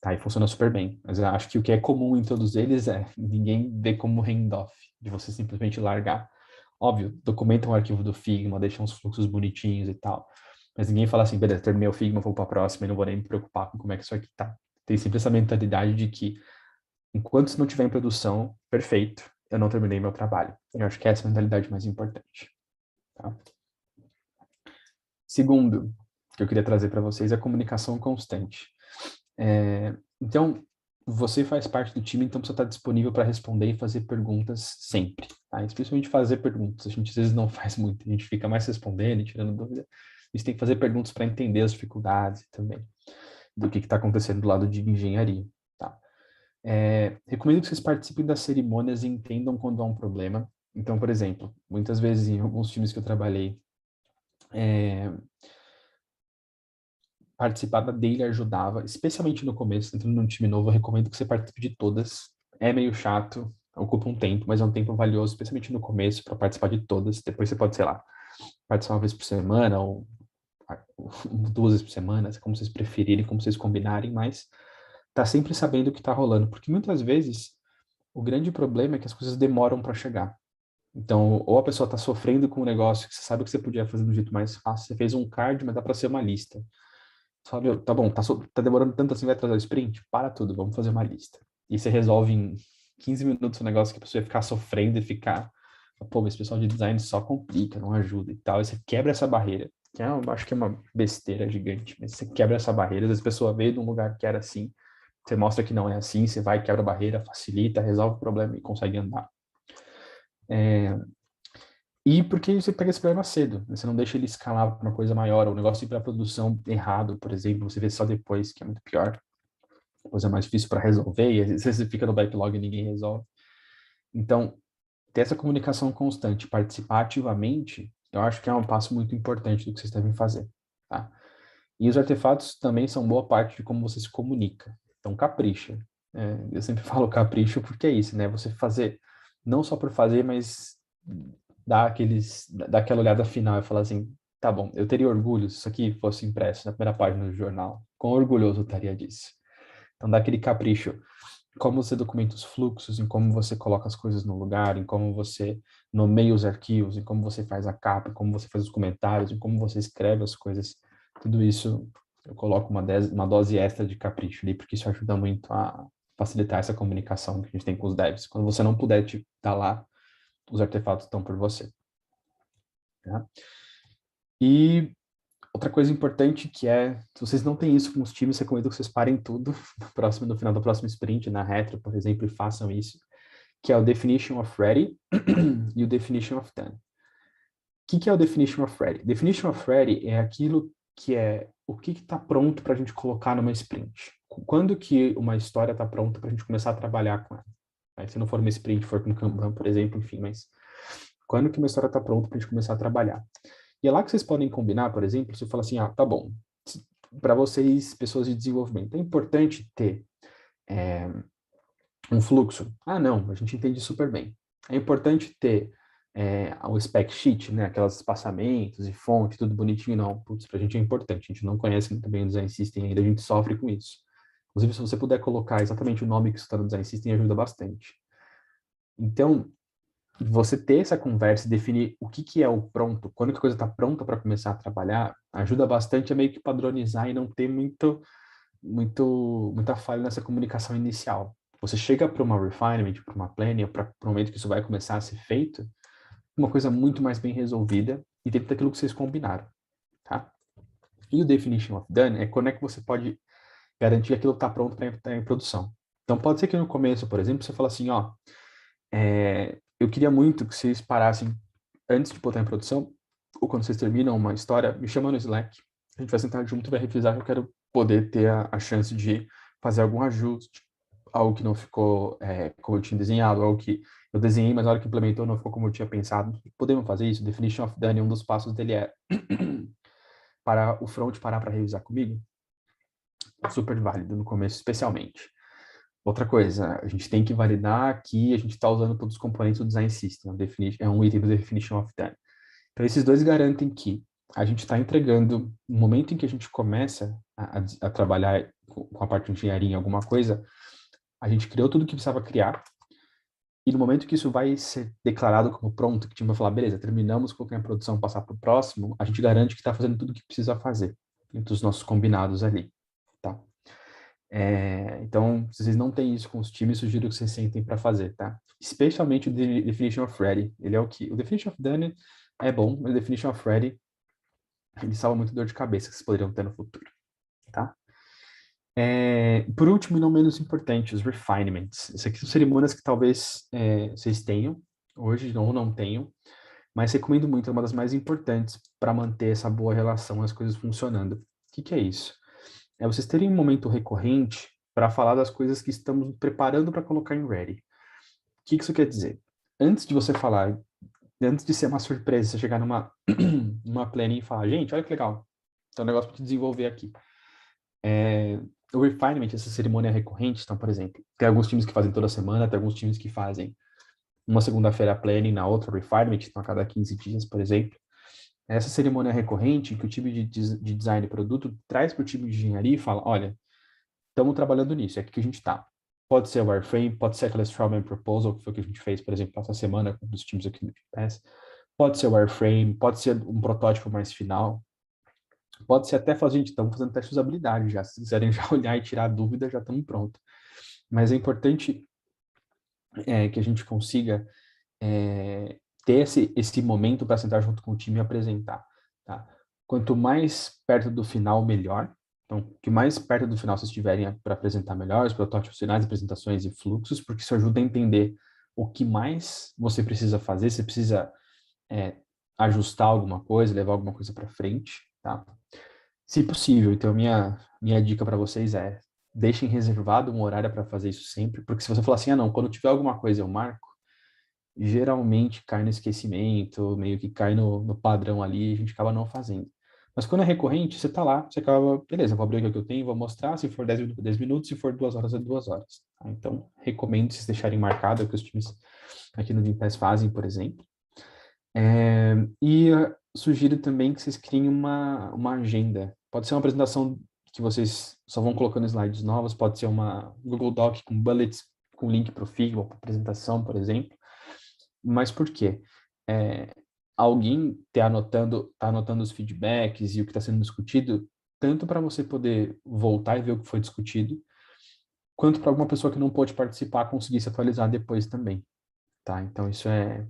Tá, e funciona super bem. Mas eu acho que o que é comum em todos eles é ninguém vê como handoff, de você simplesmente largar. Óbvio, documenta um arquivo do Figma, deixa uns fluxos bonitinhos e tal. Mas ninguém fala assim, beleza, terminei o Figma, vou para a próxima e não vou nem me preocupar com como é que isso aqui tá. Tem sempre essa mentalidade de que, enquanto isso não estiver em produção, perfeito, eu não terminei meu trabalho. Eu acho que essa é a mentalidade mais importante. Tá? Segundo, que eu queria trazer para vocês é a comunicação constante. Então, você faz parte do time, então você está disponível para responder e fazer perguntas sempre, tá? Especialmente fazer perguntas. A gente às vezes não faz muito, a gente fica mais respondendo e tirando dúvida. A gente tem que fazer perguntas para entender as dificuldades também do que está acontecendo do lado de engenharia, tá? Recomendo que vocês participem das cerimônias e entendam quando há um problema. Então, por exemplo, muitas vezes em alguns times que eu trabalhei, participar da daily ajudava, especialmente no começo, entrando num time novo, eu recomendo que você participe de todas. É meio chato, ocupa um tempo, mas é um tempo valioso, especialmente no começo, para participar de todas. Depois você pode, sei lá, participar uma vez por semana ou duas vezes por semana, como vocês preferirem, como vocês combinarem, mas tá sempre sabendo o que tá rolando, porque muitas vezes O grande problema é que as coisas demoram para chegar. Então, ou a pessoa está sofrendo com um negócio que você sabe que você podia fazer de um jeito mais fácil, você fez um card, mas dá para ser uma lista. Sabe, tá bom, tá demorando tanto assim, vai trazer o sprint? Para tudo, vamos fazer uma lista. E você resolve em 15 minutos o negócio que a pessoa ia ficar sofrendo e ficar, pô, esse pessoal de design só complica, não ajuda e tal. E você quebra essa barreira, que eu acho que é uma besteira gigante, mas você quebra essa barreira, às vezes a pessoa veio de um lugar que era assim, você mostra que não é assim, você vai, quebra a barreira, facilita, resolve o problema e consegue andar. E porque você pega esse problema cedo, né? Você não deixa ele escalar para uma coisa maior, ou o negócio ir para a produção errado, por exemplo, você vê só depois, que é muito pior, a coisa mais difícil para resolver, e às vezes você fica no backlog e ninguém resolve. Então, ter essa comunicação constante, participar ativamente, eu acho que é um passo muito importante do que vocês devem fazer, tá? E os artefatos também são boa parte de como você se comunica. Então, capricha. Eu sempre falo capricho porque é isso, né? Você fazer, não só por fazer, mas dar aquela olhada final e falar assim, tá bom, eu teria orgulho se isso aqui fosse impresso na primeira página do jornal. Quão orgulhoso eu estaria disso? Então, dá aquele capricho. Como você documenta os fluxos, em como você coloca as coisas no lugar, em como você nomeia os arquivos, em como você faz a capa, em como você faz os comentários, em como você escreve as coisas. Tudo isso eu coloco uma dose extra de capricho ali, porque isso ajuda muito a facilitar essa comunicação que a gente tem com os devs. Quando você não puder estar lá, os artefatos estão por você. Tá? E outra coisa importante que é, se vocês não têm isso com os times, recomendo que vocês parem tudo no final do próximo sprint, na retro, por exemplo, e façam isso, que é o Definition of Ready e o Definition of Done. O que é o Definition of Ready? Definition of Ready é aquilo que é o que está pronto para a gente colocar numa sprint. Quando que uma história está pronta para a gente começar a trabalhar com ela? Aí, se não for uma sprint, for no Kanban, por exemplo, enfim, mas quando que uma história está pronta para a gente começar a trabalhar? E é lá que vocês podem combinar, por exemplo, você fala assim, tá bom, para vocês, pessoas de desenvolvimento, é importante ter um fluxo? Ah, não, a gente entende super bem. É importante ter o spec sheet, né, aqueles espaçamentos e fonte, tudo bonitinho, não. Putz, pra gente é importante, a gente não conhece muito bem o Design System ainda, a gente sofre com isso. Inclusive, se você puder colocar exatamente o nome que está no Design System, ajuda bastante. Então, você ter essa conversa e definir o que é o pronto, quando que a coisa está pronta para começar a trabalhar, ajuda bastante a meio que padronizar e não ter muita falha nessa comunicação inicial. Você chega para uma refinement, para uma planning, para o momento que isso vai começar a ser feito, uma coisa muito mais bem resolvida e dentro daquilo que vocês combinaram, tá? E o definition of done é quando é que você pode garantir que aquilo está pronto para entrar em produção. Então, pode ser que no começo, por exemplo, você fala assim, eu queria muito que vocês parassem antes de botar em produção, ou quando vocês terminam uma história, me chama no Slack, a gente vai sentar junto e vai revisar, eu quero poder ter a chance de fazer algum ajuste, algo que não ficou como eu tinha desenhado, algo que eu desenhei, mas na hora que implementou não ficou como eu tinha pensado. Podemos fazer isso? Definition of Done, um dos passos dele é para o front parar para revisar comigo. Super válido no começo, especialmente. Outra coisa, a gente tem que validar que a gente está usando todos os componentes do Design System, é um item do Definition of Done. Então, esses dois garantem que a gente está entregando, no momento em que a gente começa a trabalhar com a parte de engenharia em alguma coisa, a gente criou tudo o que precisava criar, e no momento que isso vai ser declarado como pronto, que o time vai falar, beleza, terminamos, colocar em produção, passar para o próximo, a gente garante que está fazendo tudo o que precisa fazer, entre os nossos combinados ali, tá? Então, se vocês não têm isso com os times, sugiro que vocês sentem para fazer, tá? Especialmente o Definition of Ready. Ele é o Definition of Done é bom, mas o Definition of Ready ele salva muito dor de cabeça que vocês poderiam ter no futuro, tá? Por último, e não menos importante, os refinements. Essas aqui são cerimônias que talvez vocês tenham, hoje ou não tenham, mas recomendo muito, é uma das mais importantes para manter essa boa relação, as coisas funcionando. O que é isso? É vocês terem um momento recorrente para falar das coisas que estamos preparando para colocar em ready. O que isso quer dizer? Antes de você falar, antes de ser uma surpresa, você chegar numa planning e falar, gente, olha que legal, tem um negócio para desenvolver aqui. O refinement, essa cerimônia recorrente, então, por exemplo, tem alguns times que fazem toda semana, tem alguns times que fazem uma segunda-feira planning, na outra refinement, então a cada 15 dias, por exemplo. Essa cerimônia recorrente que o time de design e produto traz para o time de engenharia e fala, olha, estamos trabalhando nisso, é aqui que a gente está. Pode ser o wireframe, pode ser aquela Strawman Proposal, que foi o que a gente fez, por exemplo, essa semana com um dos times aqui no Pass. Pode ser o wireframe, pode ser um protótipo mais final. Pode ser até fazer, gente, estamos fazendo teste de usabilidade já. Se quiserem já olhar e tirar dúvida, já estamos prontos. Mas é importante que a gente consiga ter esse momento para sentar junto com o time e apresentar. Tá? Quanto mais perto do final, melhor. Então, que mais perto do final vocês estiverem para apresentar melhor, os protótipos finais, apresentações e fluxos, porque isso ajuda a entender o que mais você precisa fazer, você precisa ajustar alguma coisa, levar alguma coisa para frente, tá? Se possível, então minha dica para vocês é deixem reservado um horário para fazer isso sempre, porque se você falar assim, não, quando tiver alguma coisa eu marco, geralmente cai no esquecimento, meio que cai no padrão ali, e a gente acaba não fazendo. Mas quando é recorrente, você tá lá, você acaba, beleza, vou abrir o que eu tenho, vou mostrar, se for 10 minutos, 10 minutos, se for 2 horas, é 2 horas. Tá? Então, recomendo vocês deixarem marcado o que os times aqui no Gympass fazem, por exemplo. Sugiro também que vocês criem uma agenda. Pode ser uma apresentação que vocês só vão colocando slides novos, pode ser uma Google Doc com bullets, com link para o Figma, para apresentação, por exemplo. Mas por quê? É, alguém tá anotando os feedbacks e o que está sendo discutido, tanto para você poder voltar e ver o que foi discutido, quanto para alguma pessoa que não pôde participar conseguir se atualizar depois também, tá? Então isso é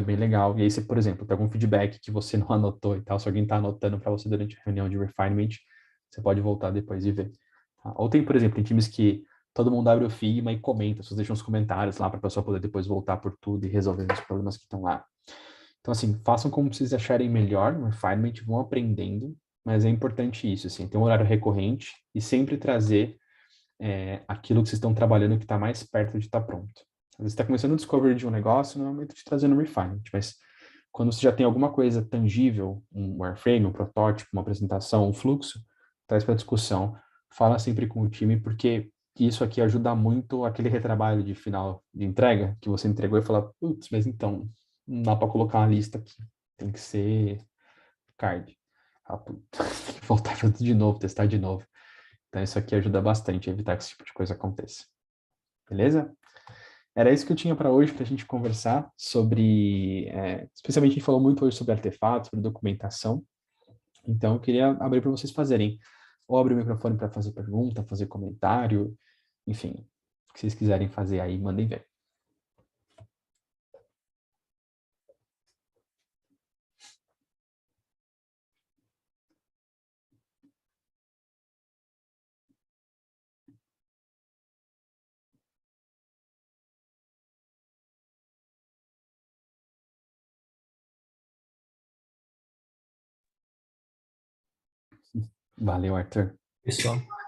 bem legal. E aí, se, por exemplo, tem algum feedback que você não anotou e tal, se alguém está anotando para você durante a reunião de refinement, você pode voltar depois e ver. Tá? Ou tem, por exemplo, em times que todo mundo abre o Figma e comenta, vocês deixam os comentários lá para a pessoa poder depois voltar por tudo e resolver os problemas que estão lá. Então, assim, façam como vocês acharem melhor no refinement, vão aprendendo, mas é importante isso, assim, ter um horário recorrente e sempre trazer aquilo que vocês estão trabalhando que está mais perto de estar pronto. Às vezes está começando o discovery de um negócio, não é o momento de trazer no refinement, mas quando você já tem alguma coisa tangível, um wireframe, um protótipo, uma apresentação, um fluxo, traz para discussão. Fala sempre com o time, porque isso aqui ajuda muito aquele retrabalho de final de entrega, que você entregou e fala, putz, mas então, não dá para colocar uma lista aqui, tem que ser card. Ah, puta, tem que voltar para tudo de novo, testar de novo. Então, isso aqui ajuda bastante a evitar que esse tipo de coisa aconteça. Beleza? Era isso que eu tinha para hoje, para a gente conversar sobre. Especialmente, a gente falou muito hoje sobre artefatos, sobre documentação. Então, eu queria abrir para vocês fazerem. Ou abrir o microfone para fazer pergunta, fazer comentário, enfim, o que vocês quiserem fazer aí, mandem ver. Valeu, Arthur. Pessoal.